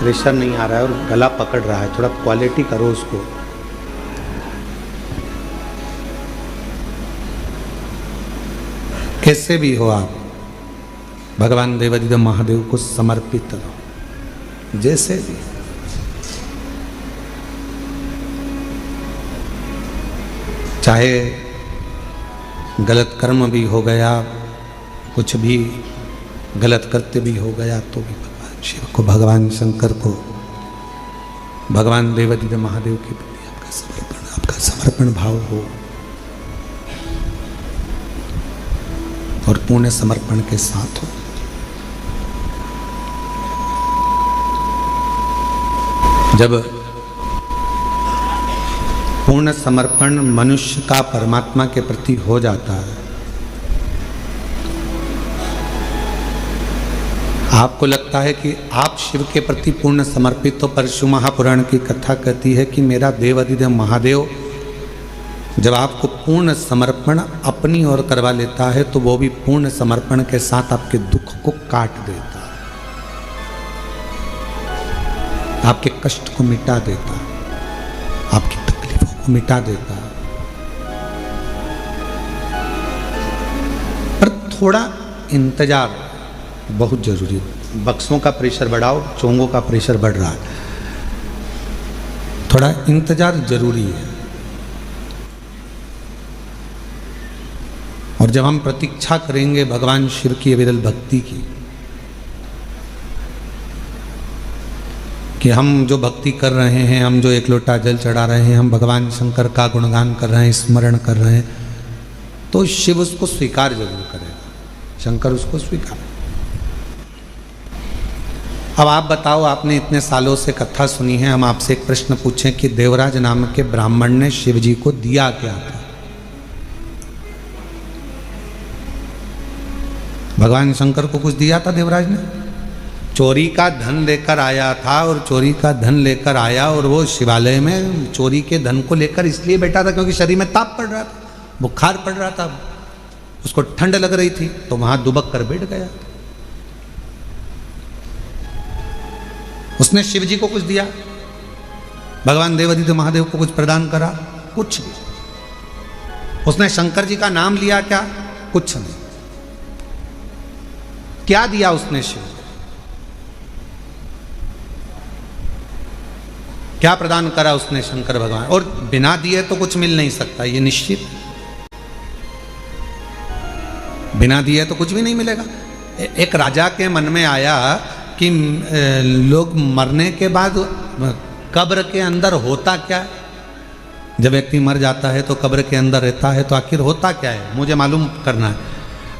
प्रेशर नहीं आ रहा है और गला पकड़ रहा है, थोड़ा क्वालिटी करो उसको। कैसे भी हो आप भगवान देवादिदेव महादेव को समर्पित रहो, जैसे भी। चाहे गलत कर्म भी हो गया, कुछ भी गलत कृत्य भी हो गया, तो भी भगवान शिव को, भगवान शंकर को, भगवान देवादिदेव महादेव के प्रति आपका समर्पण भाव हो और पूर्ण समर्पण के साथ हो। जब पूर्ण समर्पण मनुष्य का परमात्मा के प्रति हो जाता है, आपको लगता है कि आप शिव के प्रति पूर्ण समर्पित हो, पर शिव महापुराण की कथा कहती है कि मेरा देवादिदेव महादेव जब आपको पूर्ण समर्पण अपनी ओर करवा लेता है तो वो भी पूर्ण समर्पण के साथ आपके दुख को काट देता है, आपके कष्ट को मिटा देता है, आपकी तकलीफों को मिटा देता है। थोड़ा इंतजार बहुत जरूरी है। बक्सों का प्रेशर बढ़ाओ, चोंगों का प्रेशर बढ़ रहा है, थोड़ा इंतजार जरूरी है। और जब हम प्रतीक्षा करेंगे भगवान शिव की अविरल भक्ति की, कि हम जो भक्ति कर रहे हैं, हम जो एक लोटा जल चढ़ा रहे हैं, हम भगवान शंकर का गुणगान कर रहे हैं, स्मरण कर रहे हैं, तो शिव उसको स्वीकार जरूर करेगा, शंकर उसको स्वीकार। अब आप बताओ, आपने इतने सालों से कथा सुनी है, हम आपसे एक प्रश्न पूछें कि देवराज नाम के ब्राह्मण ने शिव जी को दिया क्या था? भगवान शंकर को कुछ दिया था देवराज ने? चोरी का धन लेकर आया था, और चोरी का धन लेकर आया और वो शिवालय में चोरी के धन को लेकर इसलिए बैठा था क्योंकि शरीर में ताप पड़ रहा था, बुखार पड़ रहा था, उसको ठंड लग रही थी, तो वहां दुबक कर बैठ गया। उसने शिव जी को कुछ दिया? भगवान देवादित्य महादेव को कुछ प्रदान करा? कुछ नहीं। उसने शंकर जी का नाम लिया क्या? कुछ नहीं। क्या दिया उसने शिव? क्या प्रदान करा उसने शंकर भगवान? और बिना दिए तो कुछ मिल नहीं सकता, ये निश्चित। बिना दिए तो कुछ भी नहीं मिलेगा। एक राजा के मन में आया कि लोग मरने के बाद कब्र के अंदर होता क्या है? जब व्यक्ति मर जाता है तो कब्र के अंदर रहता है, तो आखिर होता क्या है, मुझे मालूम करना है।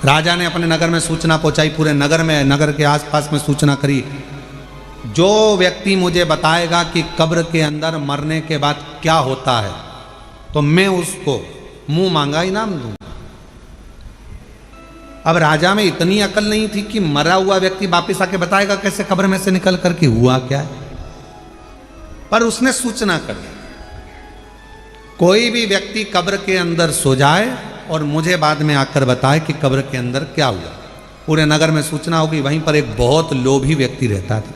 राजा ने अपने नगर में सूचना पहुंचाई, पूरे नगर में, नगर के आसपास में सूचना करी, जो व्यक्ति मुझे बताएगा कि कब्र के अंदर मरने के बाद क्या होता है, तो मैं उसको मुंह मांगा इनाम दूंगा। अब राजा में इतनी अकल नहीं थी कि मरा हुआ व्यक्ति वापिस आके बताएगा कैसे कब्र में से निकल करके हुआ क्या है, पर उसने सूचना कर दी, कोई भी व्यक्ति कब्र के अंदर सो जाए और मुझे बाद में आकर बताए कि कब्र के अंदर क्या हुआ। पूरे नगर में सूचना होगी। वहीं पर एक बहुत लोभी व्यक्ति रहता था।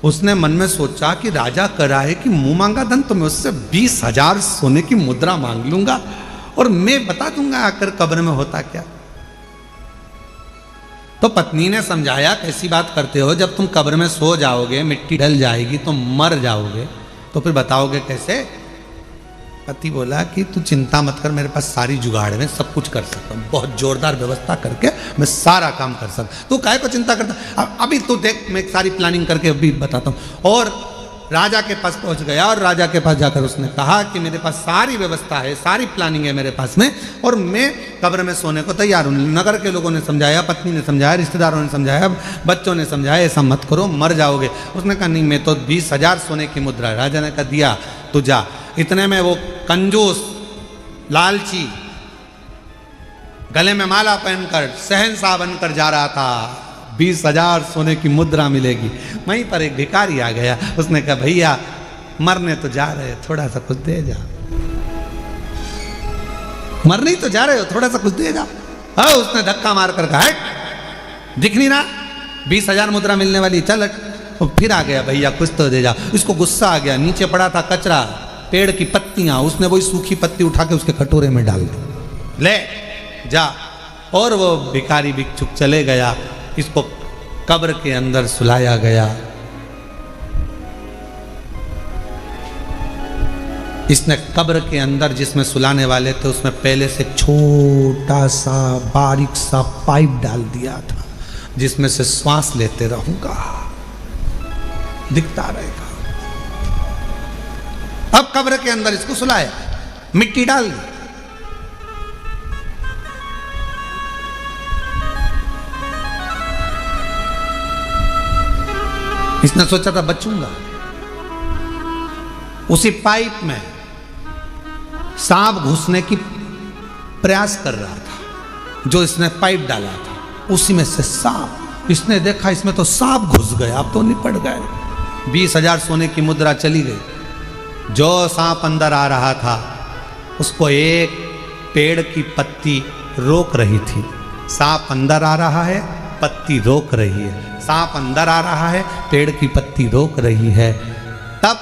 उसने मन में सोचा कि राजा करा है कि मुंह मांगा धन, तो मैं उससे 20,000 सोने की मुद्रा मांग लूंगा और मैं बता दूंगा आकर कब्र में होता क्या। तो पत्नी ने समझाया, कैसी बात करते हो, जब तुम कब्र में सो जाओगे, मिट्टी डल जाएगी, तो मर जाओगे, तो फिर बताओगे कैसे? पति बोला कि तू चिंता मत कर, मेरे पास सारी जुगाड़ है, सब कुछ कर सकता हूँ, बहुत जोरदार व्यवस्था करके मैं सारा काम कर सकता। तू काहे को चिंता करता, अभी तू देख, मैं सारी प्लानिंग करके अभी बताता हूँ। और राजा के पास पहुंच गया और राजा के पास जाकर उसने कहा कि मेरे पास सारी व्यवस्था है, सारी प्लानिंग है मेरे पास में, और मैं कब्र में सोने को तैयार हूँ। नगर के लोगों ने समझाया, पत्नी ने समझाया, रिश्तेदारों ने समझाया, बच्चों ने समझाया, ऐसा मत करो, मर जाओगे। उसने कहा नहीं, मैं तो 20,000 सोने की मुद्रा। राजा ने कहा दिया, तू जा। इतने में वो कंजूस, लालची, गले में माला पहनकर शहंशाह बनकर जा रहा था, 20,000 सोने की मुद्रा मिलेगी। वहीं पर एक भिखारी आ गया, उसने कहा भैया मरने तो जा रहे हो, थोड़ा सा कुछ दे जा। मरने ही तो जा रहे हो, थोड़ा सा कुछ दे जा। हाँ, उसने धक्का मारकर कहा दिख नहीं रहा 20,000 मुद्रा मिलने वाली, चल हट। फिर आ गया, भैया कुछ तो दे जा। इसको गुस्सा आ गया, नीचे पड़ा था कचरा, पेड़ की पत्तियां, उसने वही सूखी पत्ती उठा के उसके कटोरे में डाल दी, ले जा। और वो भिखारी भिक्षुक चले गया। इसको कब्र के अंदर सुलाया गया। इसने कब्र के अंदर जिसमें सुलाने वाले थे उसमें पहले से छोटा सा बारीक सा पाइप डाल दिया था, जिसमें से श्वास लेते रहूंगा, दिखता रहेगा। अब कब्र के अंदर इसको सुलाया, मिट्टी डाल दी। इसने सोचा था बचूंगा। उसी पाइप में सांप घुसने की प्रयास कर रहा था, जो इसने पाइप डाला था, उसी में से सांप। इसने देखा इसमें तो सांप घुस गया, अब तो निपट गए। 20,000 सोने की मुद्रा चली गई। जो सांप अंदर आ रहा था उसको एक पेड़ की पत्ती रोक रही थी। सांप अंदर आ रहा है, पत्ती रोक रही है। सांप अंदर आ रहा है, पेड़ की पत्ती रोक रही है। तब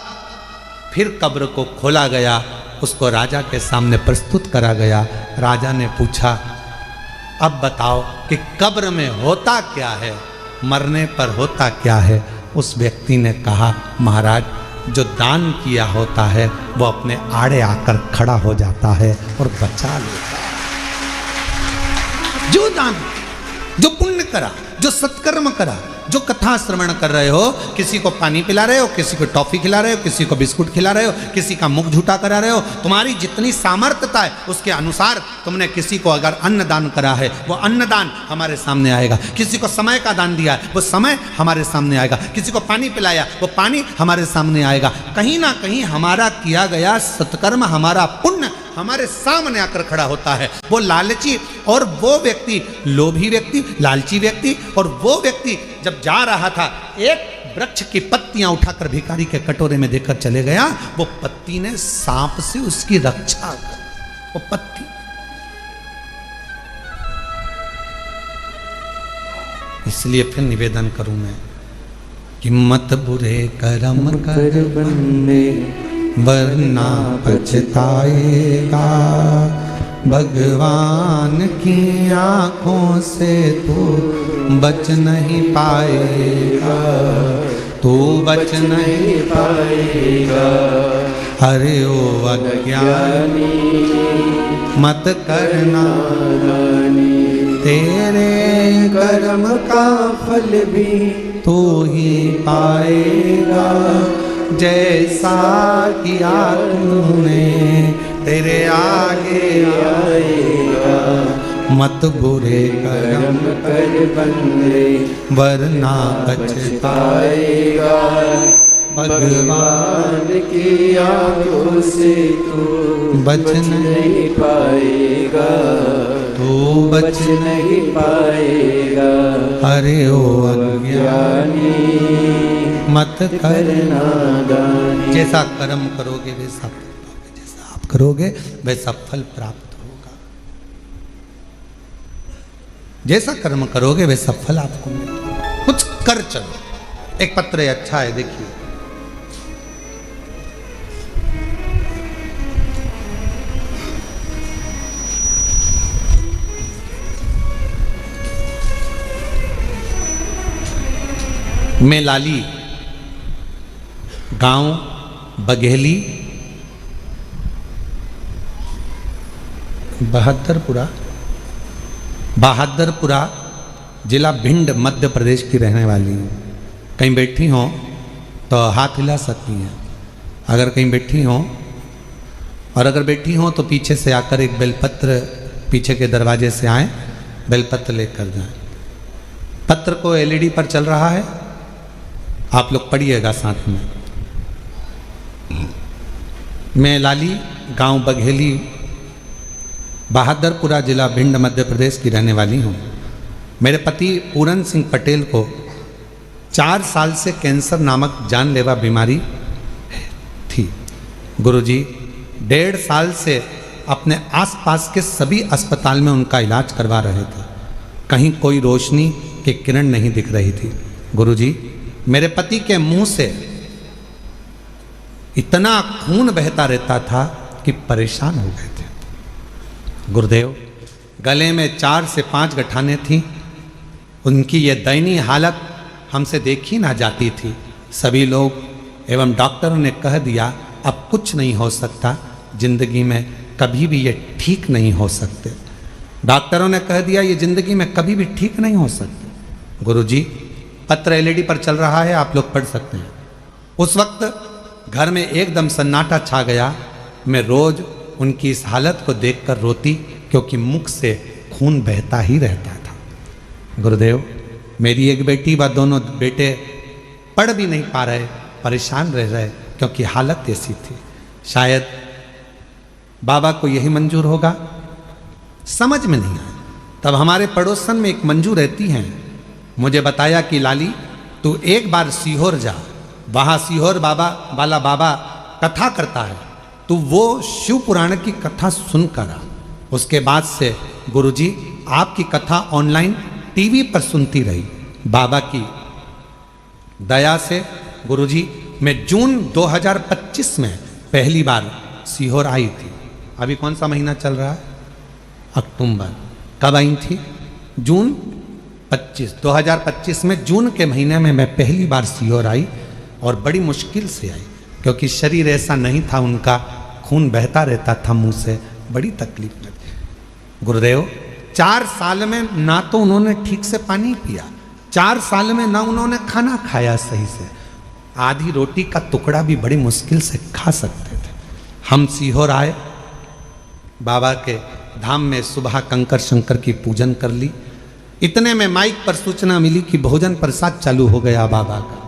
फिर कब्र को खोला गया, उसको राजा के सामने प्रस्तुत करा गया। राजा ने पूछा, अब बताओ कि कब्र में होता क्या है, मरने पर होता क्या है। उस व्यक्ति ने कहा, महाराज जो दान किया होता है वो अपने आड़े आकर खड़ा हो जाता है और बचा लेता है। जो दान, जो पुण्य करा, जो सत्कर्म करा, जो कथा श्रवण कर रहे हो, किसी को पानी पिला रहे हो, किसी को टॉफी खिला रहे हो, किसी को बिस्कुट खिला रहे हो, किसी का मुख झूठा करा रहे हो, तुम्हारी जितनी सामर्थ्यता है उसके अनुसार तुमने किसी को अगर अन्न दान करा है वो अन्न दान हमारे सामने आएगा। किसी को समय का दान दिया है वो समय हमारे सामने आएगा। किसी को पानी पिलाया वो पानी हमारे सामने आएगा। कहीं ना कहीं हमारा किया गया सत्कर्म, हमारा पुण्य हमारे सामने आकर खड़ा होता है। वो लालची और वो व्यक्ति, लोभी व्यक्ति, लालची व्यक्ति और वो व्यक्ति जब जा रहा था, एक वृक्ष की पत्तियां उठाकर भिखारी के कटोरे में देकर चले गया। वो पत्ती ने सांप से उसकी रक्षा कर, वो पत्ती। इसलिए फिर निवेदन करूं मैं कि मत बुरे कर्म कर बंदे वरना पछताएगा। भगवान की आंखों से तू बच नहीं पाएगा, तू बच नहीं पाएगा। अरे ओ अज्ञानी मत करना, तेरे कर्म का फल भी तू ही पाएगा। जैसा किया तूने तेरे आगे आएगा। मत बुरे कर्म कर बंदे वरना पछताएगा। भगवान की आंखों से तू बच नहीं पाएगा, तू बच नहीं पाएगा। अरे ओ अज्ञानी मत करना दानी। जैसा कर्म करोगे वैसा फल पाओगे, जैसा आप करोगे वैसा फल प्राप्त होगा। जैसा कर्म करोगे वैसा फल आपको मिलेगा। कुछ कर चलो। एक पत्र अच्छा है, देखिए। मेलाली गांव बघेली बहादुरपुरा जिला भिंड मध्य प्रदेश की रहने वाली हूँ। कहीं बैठी हो तो हाथ हिला सकती हैं अगर कहीं बैठी हो, और अगर बैठी हो तो पीछे से आकर एक बेलपत्र, पीछे के दरवाजे से आए, बेलपत्र लेकर जाएं। पत्र को एलईडी पर चल रहा है, आप लोग पढ़िएगा साथ में। मैं लाली गांव बघेली बहादुरपुरा जिला भिंड मध्य प्रदेश की रहने वाली हूँ। मेरे पति पूरन सिंह पटेल को 4 साल से कैंसर नामक जानलेवा बीमारी थी। गुरुजी 1.5 साल से अपने आसपास के सभी अस्पताल में उनका इलाज करवा रहे थे। कहीं कोई रोशनी की किरण नहीं दिख रही थी। गुरुजी मेरे पति के मुंह से इतना खून बहता रहता था कि परेशान हो गए थे। गुरुदेव गले में 4 से 5 गठानें थीं। उनकी ये दयनीय हालत हमसे देखी ना जाती थी। सभी लोग एवं डॉक्टरों ने कह दिया अब कुछ नहीं हो सकता, जिंदगी में कभी भी ये ठीक नहीं हो सकते। डॉक्टरों ने कह दिया ये जिंदगी में कभी भी ठीक नहीं हो सकते। गुरुजी पत्र एलईडी पर चल रहा है, आप लोग पढ़ सकते हैं। उस वक्त घर में एकदम सन्नाटा छा गया। मैं रोज उनकी इस हालत को देखकर रोती, क्योंकि मुख से खून बहता ही रहता था। गुरुदेव मेरी एक बेटी व दोनों बेटे पढ़ भी नहीं पा रहे, परेशान रह रहे, क्योंकि हालत ऐसी थी। शायद बाबा को यही मंजूर होगा, समझ में नहीं आया। तब हमारे पड़ोसन में एक मंजू रहती हैं, मुझे बताया कि लाली तू एक बार सीहोर जा, वहाँ सीहोर बाबा वाला बाबा कथा करता है, तू वो शिव पुराण की कथा सुनकर आ। उसके बाद से गुरुजी आपकी कथा ऑनलाइन टीवी पर सुनती रही। बाबा की दया से गुरुजी मैं जून 2025 में पहली बार सीहोर आई थी। अभी कौन सा महीना चल रहा है? अक्टूबर। कब आई थी? जून 25, 2025 में जून के महीने में मैं पहली बार सीहोर आई और बड़ी मुश्किल से आई, क्योंकि शरीर ऐसा नहीं था, उनका खून बहता रहता था मुंह से, बड़ी तकलीफ में थे गुरुदेव। 4 साल में ना तो उन्होंने ठीक से पानी पिया, 4 साल में ना उन्होंने खाना खाया सही से, आधी रोटी का टुकड़ा भी बड़ी मुश्किल से खा सकते थे। हम सीहोर आए, बाबा के धाम में सुबह कंकर शंकर की पूजन कर ली। इतने में माइक पर सूचना मिली कि भोजन प्रसाद चालू हो गया बाबा का।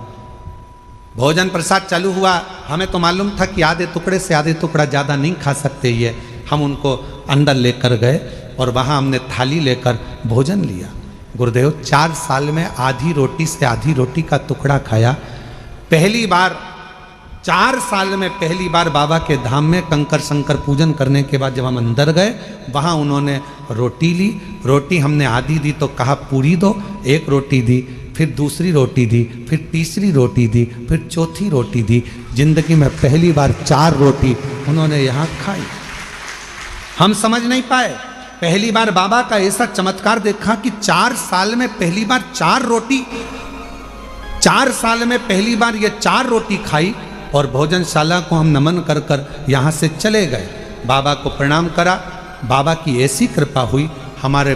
भोजन प्रसाद चालू हुआ, हमें तो मालूम था कि आधे टुकड़े से आधे टुकड़ा ज़्यादा नहीं खा सकते ये। हम उनको अंदर लेकर गए और वहाँ हमने थाली लेकर भोजन लिया। गुरुदेव 4 साल में आधी रोटी से आधी रोटी का टुकड़ा खाया। पहली बार 4 साल में पहली बार बाबा के धाम में कंकर शंकर पूजन करने के बाद जब हम अंदर गए, वहाँ उन्होंने रोटी ली। रोटी हमने आधी दी तो कहा पूरी दो, एक रोटी दी, फिर दूसरी रोटी दी, फिर तीसरी रोटी दी, फिर चौथी रोटी दी। जिंदगी में पहली बार 4 रोटी उन्होंने यहाँ खाई। हम समझ नहीं पाए, पहली बार बाबा का ऐसा चमत्कार देखा कि 4 साल में पहली बार 4 रोटी, 4 साल में पहली बार ये 4 रोटी खाई। और भोजनशाला को हम नमन कर कर यहाँ से चले गए। बाबा को प्रणाम करा, बाबा की ऐसी कृपा हुई, हमारे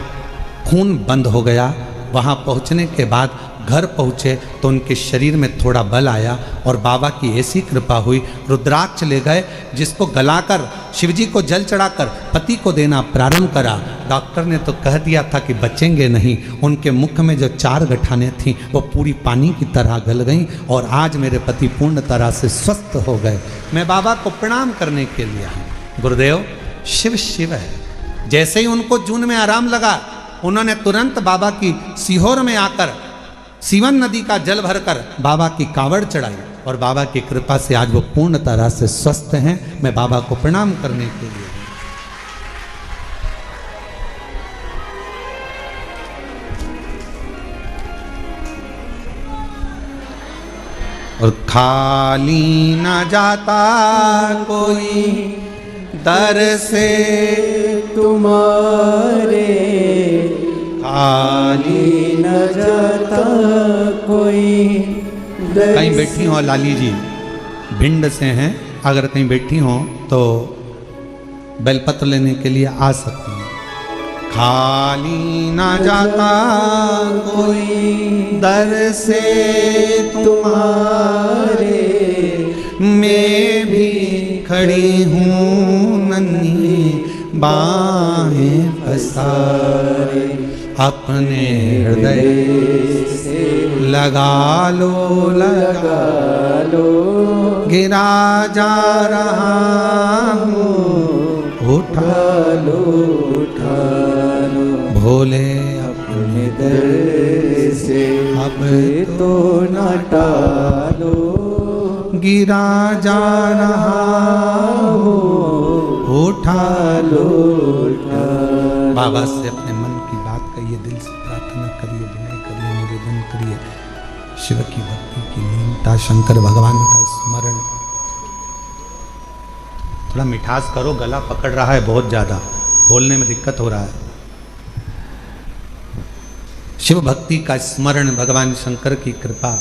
खून बंद हो गया। वहाँ पहुँचने के बाद घर पहुँचे तो उनके शरीर में थोड़ा बल आया और बाबा की ऐसी कृपा हुई, रुद्राक्ष ले गए, जिसको गलाकर शिवजी को जल चढ़ाकर पति को देना प्रारंभ करा। डॉक्टर ने तो कह दिया था कि बचेंगे नहीं। उनके मुख में जो 4 गठानें थीं वो पूरी पानी की तरह गल गईं और आज मेरे पति पूर्ण तरह से स्वस्थ हो गए। मैं बाबा को प्रणाम करने के लिए आया। गुरुदेव शिव शिव है। जैसे ही उनको जून में आराम लगा, उन्होंने तुरंत बाबा की सीहोर में आकर सीवन नदी का जल भरकर बाबा की कावड़ चढ़ाई और बाबा की कृपा से आज वो पूर्ण तरह से स्वस्थ हैं। मैं बाबा को प्रणाम करने के लिए और खाली न जाता कोई दर से तुम्हारे, खाली न जाता कोई दर। कहीं बैठी हो लाली जी, भिंड से हैं, अगर कहीं बैठी हो तो बेलपत्र लेने के लिए आ सकती हैं। खाली ना जाता कोई दर से तुम्हारे, मैं भी खड़ी हूँ नन्ही बाहें पसारे, अपने हृदय से लगा लो लगा लो, गिरा जा रहा हूँ उठा लो उठा लो, भोले अपने दर से अब तो न टालो, गिरा जा रहा हूँ उठा लो उठा। बाबा से अपने मन की बात कहिए, दिल से प्रार्थना करिए, विनय करिए, निवेदन करिए। शिव की भक्ति की लीनता, शंकर भगवान का स्मरण। थोड़ा मिठास करो, गला पकड़ रहा है बहुत ज्यादा, बोलने में दिक्कत हो रहा है। शिव भक्ति का स्मरण, भगवान शंकर की कृपा,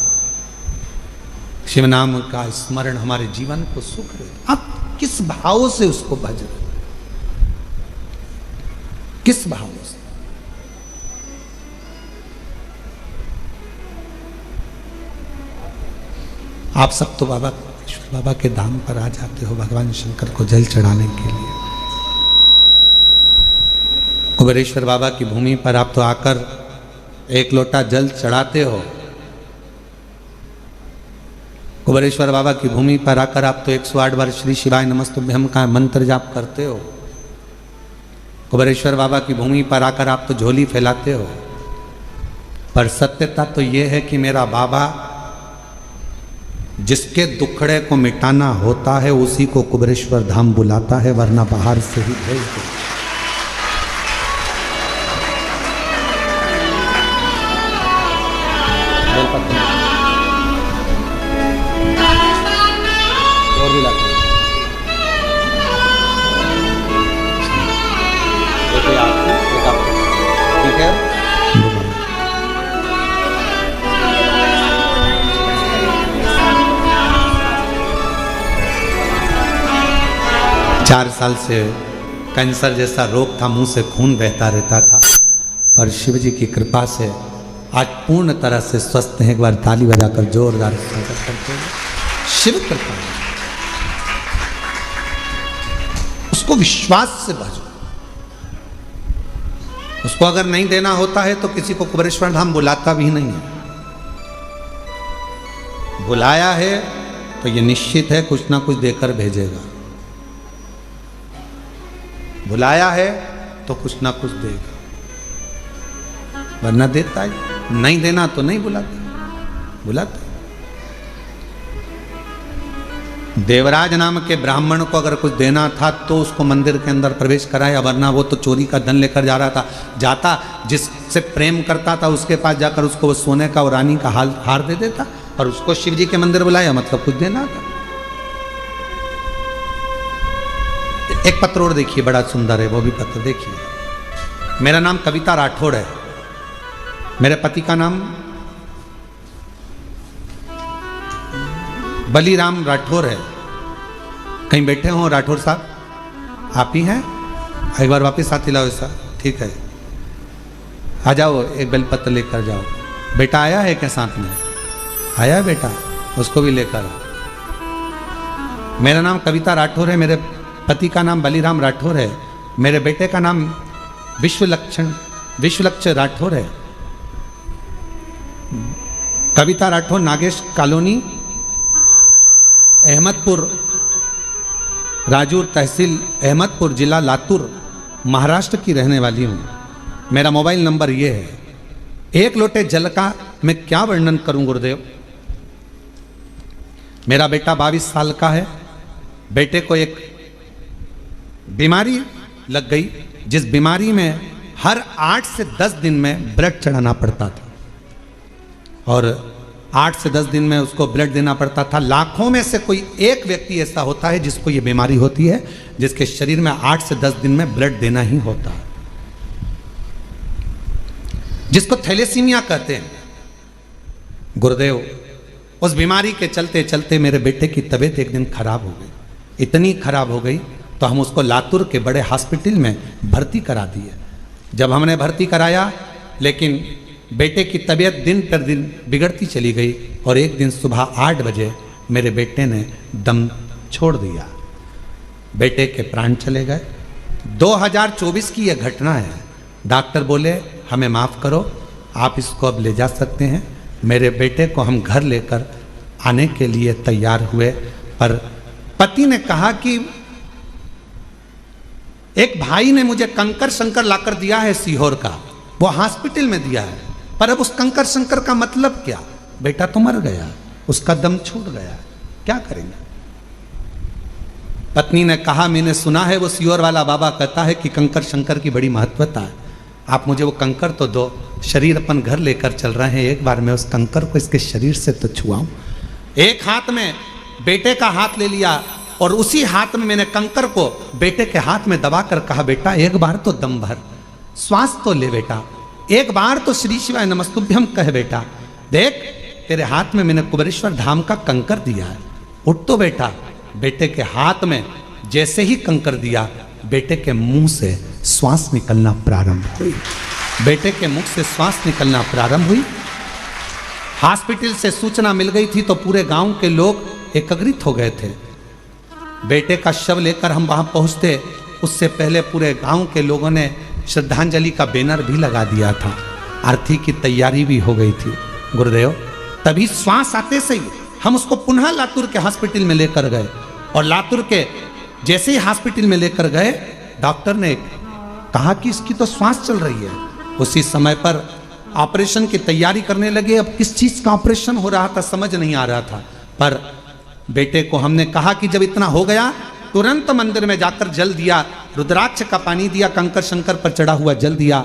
शिव नाम का स्मरण हमारे जीवन को सुख दे। आप किस भाव से उसको भज रहे, किस भाव से? आप सब तो बाबा के धाम पर आ जाते हो भगवान शंकर को जल चढ़ाने के लिए। कुबेरेश्वर बाबा की भूमि पर आप तो आकर एक लोटा जल चढ़ाते हो। कुबेरेश्वर बाबा की भूमि पर आकर आप तो 108 बार श्री शिवाय नमस्तुभ्यम का मंत्र जाप करते हो। कुबेरेश्वर बाबा की भूमि पर आकर आप तो झोली फैलाते हो। पर सत्यता तो यह है कि मेरा बाबा जिसके दुखड़े को मिटाना होता है उसी को कुबेरेश्वर धाम बुलाता है, वरना बाहर से ही भेज दो। और भी लाते हैं। 4 साल से कैंसर जैसा रोग था, मुंह से खून बहता रहता था, पर शिव जी की कृपा से आज पूर्ण तरह से स्वस्थ हैं। एक बार ताली बजाकर जोरदार स्वागत करते हैं। शिव कृपा, उसको विश्वास से भजो। उसको अगर नहीं देना होता है तो किसी को कुबेरेश्वर धाम बुलाता भी नहीं है। बुलाया है तो ये निश्चित है कुछ ना कुछ देकर भेजेगा। बुलाया है तो कुछ ना कुछ देगा, वरना देता है। नहीं देना तो नहीं बुलाता, बुलाता। देवराज नाम के ब्राह्मण को अगर कुछ देना था तो उसको मंदिर के अंदर प्रवेश कराया, वरना वो तो चोरी का धन लेकर जा रहा था। जाता जिससे प्रेम करता था उसके पास जाकर उसको वो सोने का और रानी का हार दे देता, और उसको शिव जी के मंदिर बुलाया, मतलब कुछ देना था। एक पत्र और देखिए, बड़ा सुंदर है वो भी पत्र देखिए। मेरा नाम कविता राठौड़ है, मेरे पति का नाम बलीराम राठौर है। कहीं बैठे हो राठौर साहब? आप ही हैं? एक बार वापस साथ लाओ ऐसा, ठीक है। आ जाओ, एक बेलपत्र लेकर जाओ। बेटा आया है क्या साथ में? आया बेटा, उसको भी लेकर आओ। मेरा नाम कविता राठौर है, मेरे पति का नाम बलीराम राठौर है, मेरे बेटे का नाम विश्वलक्ष्य राठौर है। कविता राठौर, नागेश कॉलोनी, अहमदपुर, राजूर तहसील अहमदपुर, जिला लातूर, महाराष्ट्र की रहने वाली हूँ। मेरा मोबाइल नंबर ये है। एक लोटे जल का मैं क्या वर्णन करूं गुरुदेव। मेरा बेटा 22 साल का है। बेटे को एक बीमारी लग गई, जिस बीमारी में हर 8 से 10 दिन में ब्लड चढ़ाना पड़ता था, और 8 से 10 दिन में उसको ब्लड देना पड़ता था। लाखों में से कोई एक व्यक्ति ऐसा होता है जिसको ये बीमारी होती है, जिसके शरीर में 8 से 10 दिन में ब्लड देना ही होता है, जिसको थैलेसीमिया कहते हैं। गुरुदेव, उस बीमारी के चलते चलते मेरे बेटे की तबीयत एक दिन खराब हो गई। इतनी खराब हो गई तो हम उसको लातूर के बड़े हॉस्पिटल में भर्ती करा दिए। जब हमने भर्ती कराया, लेकिन बेटे की तबीयत दिन पर दिन बिगड़ती चली गई, और एक दिन सुबह 8 बजे मेरे बेटे ने दम छोड़ दिया। बेटे के प्राण चले गए। 2024 की यह घटना है। डॉक्टर बोले हमें माफ़ करो, आप इसको अब ले जा सकते हैं। मेरे बेटे को हम घर लेकर आने के लिए तैयार हुए, पर पति ने कहा कि एक भाई ने मुझे कंकर शंकर लाकर दिया है सीहोर का, वो हॉस्पिटल में दिया है, पर अब उस कंकर शंकर का मतलब क्या? बेटा तो मर गया, उसका दम छूट गया, क्या करेंगे? पत्नी ने कहा मैंने सुना है वो सीहोर वाला बाबा कहता है कि कंकर शंकर की बड़ी महत्वता है, आप मुझे वो कंकर तो दो। शरीर अपन घर लेकर चल रहे हैं, एक बार मैं उस कंकर को इसके शरीर से तो छुआऊं। एक हाथ में बेटे का हाथ ले लिया, और उसी हाथ में मैंने कंकर को बेटे के हाथ में दबाकर कहा बेटा एक बार तो दम भर, श्वास तो ले बेटा, एक बार तो श्री शिवाय नमस्तुभ्यम कह बेटा। देख तेरे हाथ में मैंने कुबेरेश्वर धाम का कंकर दिया है, उठ तो बेटा। बेटे के हाथ में जैसे ही कंकर दिया, बेटे के मुंह से श्वास निकलना प्रारंभ हुई। बेटे के मुख से श्वास निकलना प्रारंभ हुई। हॉस्पिटल से सूचना मिल गई थी तो पूरे गांव के लोग एकत्रित हो गए थे। बेटे का शव लेकर हम वहां पहुंचते, उससे पहले पूरे गांव के लोगों ने श्रद्धांजलि का बैनर भी लगा दिया था, आरती की तैयारी भी हो गई थी। गुरुदेव, तभी श्वास आते से ही हम उसको पुनः लातूर के हॉस्पिटल में लेकर गए, और लातूर के जैसे ही हॉस्पिटल में लेकर गए, डॉक्टर ने कहा कि इसकी तो श्वास चल रही है। उसी समय पर ऑपरेशन की तैयारी करने लगे। अब किस चीज का ऑपरेशन हो रहा था समझ नहीं आ रहा था, पर बेटे को हमने कहा कि जब इतना हो गया तुरंत मंदिर में जाकर जल दिया, रुद्राक्ष का पानी दिया, कंकर शंकर पर चढ़ा हुआ जल दिया।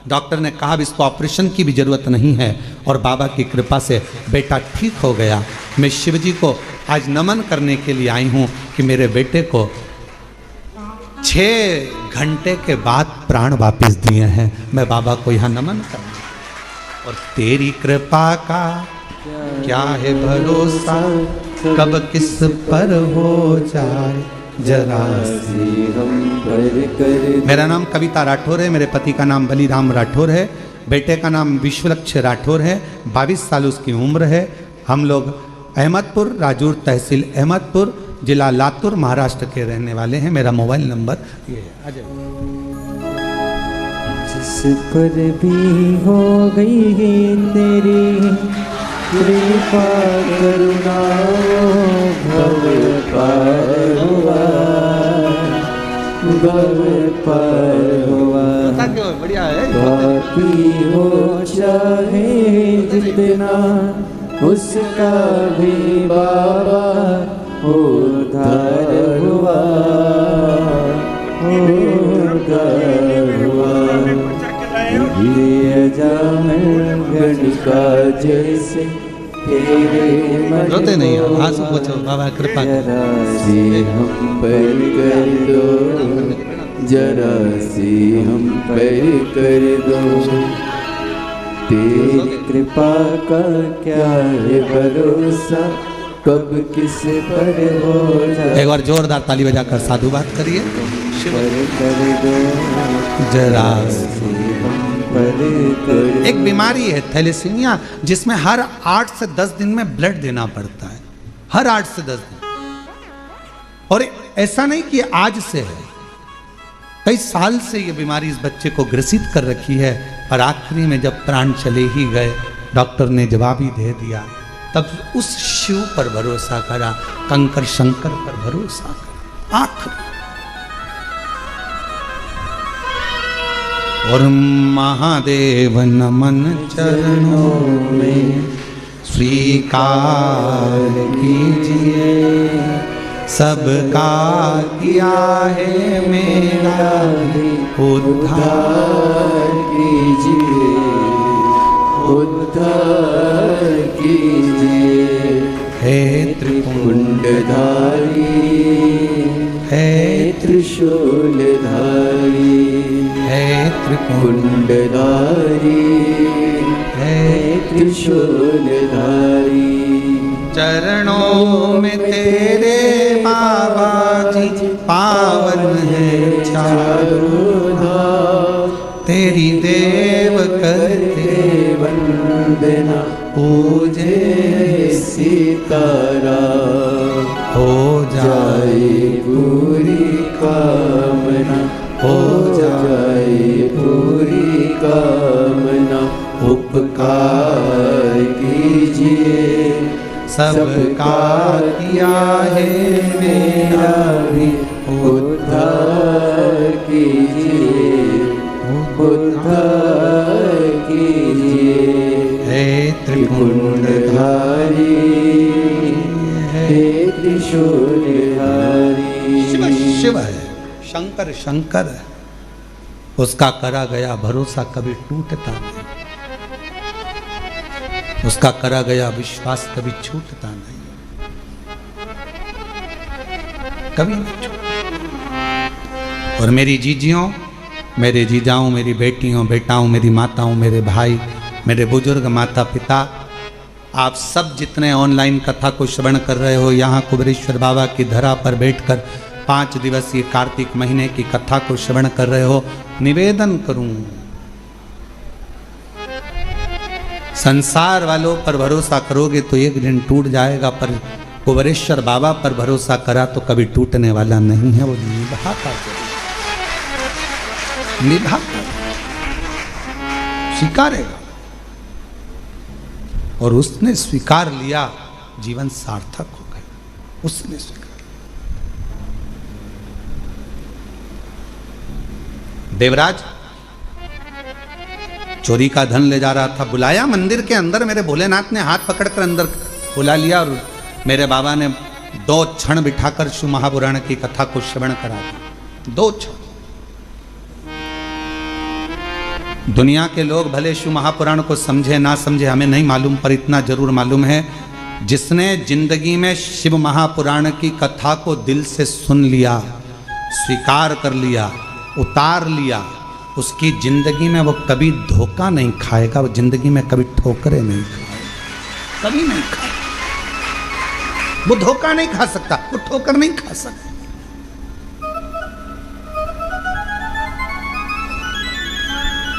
डॉक्टर ने कहा अब इसको ऑपरेशन की भी जरूरत नहीं है, और बाबा की कृपा से बेटा ठीक हो गया। मैं शिव जी को आज नमन करने के लिए आई हूँ कि मेरे बेटे को 6 घंटे के बाद प्राण वापस दिए हैं। मैं बाबा को यहाँ नमन करना, और तेरी कृपा का क्या है भरोसा, कब किस पर हो जाए जरा से हम पर कर दो। मेरा नाम कविता राठौर है, मेरे पति का नाम बलीराम राठौर है, बेटे का नाम विश्वलक्ष्य राठौर है, 22 साल उसकी उम्र है। हम लोग अहमदपुर, राजूर तहसील अहमदपुर, जिला लातूर, महाराष्ट्र के रहने वाले हैं। मेरा मोबाइल नंबर ये है। आ जाइए। जिस पर भी हो गई है तेरी कृपा करुणा, भव पार हुआ, भव पार हुआ। क्यों बढ़िया है। पापी हो चाहे जितना, उसका भी बाबा उद्धार हुआ, उद्धार हुआ। ये अजामिल गणिका जैसे तेरे मन रोते नहीं हो, आंसू पोंछो, बाबा कृपा जरा से हम पर कर दो, जरा से हम पर कर दो। तेरी कृपा का क्या है भरोसा, कब किस पर हो जाए। एक बार जोरदार ताली बजाकर साधुवाद करिए। पर कर दो, जरा से हम पर कर। एक बीमारी है थैलेसीमिया, जिसमें हर 8 से 10 दिन में ब्लड देना पड़ता है, हर 8 से 10 दिन। और ऐसा नहीं कि आज से है, कई साल से ये बीमारी इस बच्चे को ग्रसित कर रखी है। और आखिरी में जब प्राण चले ही गए, डॉक्टर ने जवाब ही दे दिया, तब उस शिव पर भरोसा करा, कंकर शंकर पर भरोसा करा आखिरी। और महादेव नमन चरणों में स्वीकार कीजिए, सबका किया है मेरा भी उद्धार कीजिए, उद्धार कीजिए। हे त्रिपुंडधारी, हे त्रिशूलधारी, हे त्रिपुंडधारी, हे त्रिशूलधारी। चरणों में तेरे बाबा जी पावन है चारों धाम, तेरी देव करते वंदना पूजे सीतारा, हो जाए पूरी कामना, हो जाए पूरी कामना। उपकार कीजिए, सबका किया है मेरा भी उद्धार कीजिए, उद्धार कीजिए। हे त्रिपुंडधारी, हे त्रिशूलधारी। शिव शिव है, शंकर शंकर है। उसका करा गया भरोसा कभी टूटता नहीं, उसका करा गया विश्वास कभी छूटता नहीं, कभी नहीं छूटता। और मेरी जीजियों, मेरे जीजाओं, मेरी बेटियों, बेटाओं, मेरी माताओं, मेरे भाई, मेरे बुजुर्ग माता पिता, आप सब जितने ऑनलाइन कथा को श्रवण कर रहे हो, यहाँ कुबेरेश्वर बाबा की धरा पर बैठकर 5 दिवसीय कार्तिक महीने की कथा को श्रवण कर रहे हो, निवेदन करूं, संसार वालों पर भरोसा करोगे तो एक दिन टूट जाएगा, पर कुबेरेश्वर बाबा पर भरोसा करा तो कभी टूटने वाला नहीं है। वो निभाता निभाता स्वीकारेगा, और उसने स्वीकार लिया, जीवन सार्थक हो गया। उसने स्वीकार, देवराज चोरी का धन ले जा रहा था, बुलाया मंदिर के अंदर, मेरे भोलेनाथ ने हाथ पकड़कर अंदर बुला लिया और मेरे बाबा ने 2 क्षण बिठाकर शिव महापुराण की कथा को श्रवण करा दी। 2 क्षण। दुनिया के लोग भले शिव महापुराण को समझे ना समझे हमें नहीं मालूम, पर इतना जरूर मालूम है, जिसने जिंदगी में शिव महापुराण की कथा को दिल से सुन लिया, स्वीकार कर लिया, उतार लिया, उसकी जिंदगी में वो कभी धोखा नहीं खाएगा, वो जिंदगी में कभी ठोकरे नहीं खाएगा, कभी नहीं खाएगा। वो धोखा नहीं खा सकता, वो ठोकर नहीं खा सकता।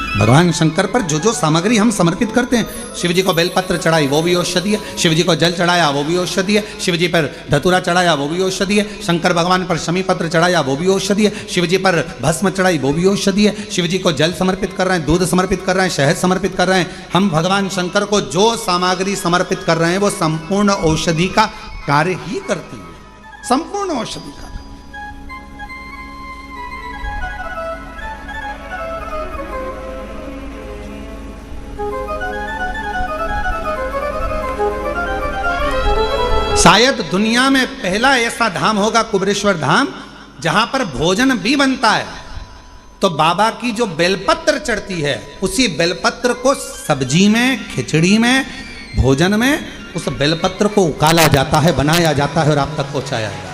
भगवान शंकर पर जो जो सामग्री हम समर्पित करते हैं, शिव जी को बेलपत्र चढ़ाई वो भी औषधि है, शिव जी को जल चढ़ाया वो भी औषधि है, शिव जी पर धतूरा चढ़ाया वो भी औषधि है, शंकर भगवान पर शमी पत्र चढ़ाया वो भी औषधि है, शिव जी पर भस्म चढ़ाई वो भी औषधि है, शिव जी को जल समर्पित कर रहे हैं, दूध समर्पित कर रहे हैं, शहद समर्पित कर रहे हैं, हम भगवान शंकर को जो सामग्री समर्पित कर रहे हैं वो संपूर्ण औषधि का कार्य ही करती है, संपूर्ण औषधि का। शायद दुनिया में पहला ऐसा धाम होगा कुबेरेश्वर धाम जहां पर भोजन भी बनता है। तो बाबा की जो बेलपत्र चढ़ती है उसी बेलपत्र को सब्जी में, खिचड़ी में, भोजन में उस बेलपत्र को उकाला जाता है, बनाया जाता है और आप तक पहुंचाया जाता है।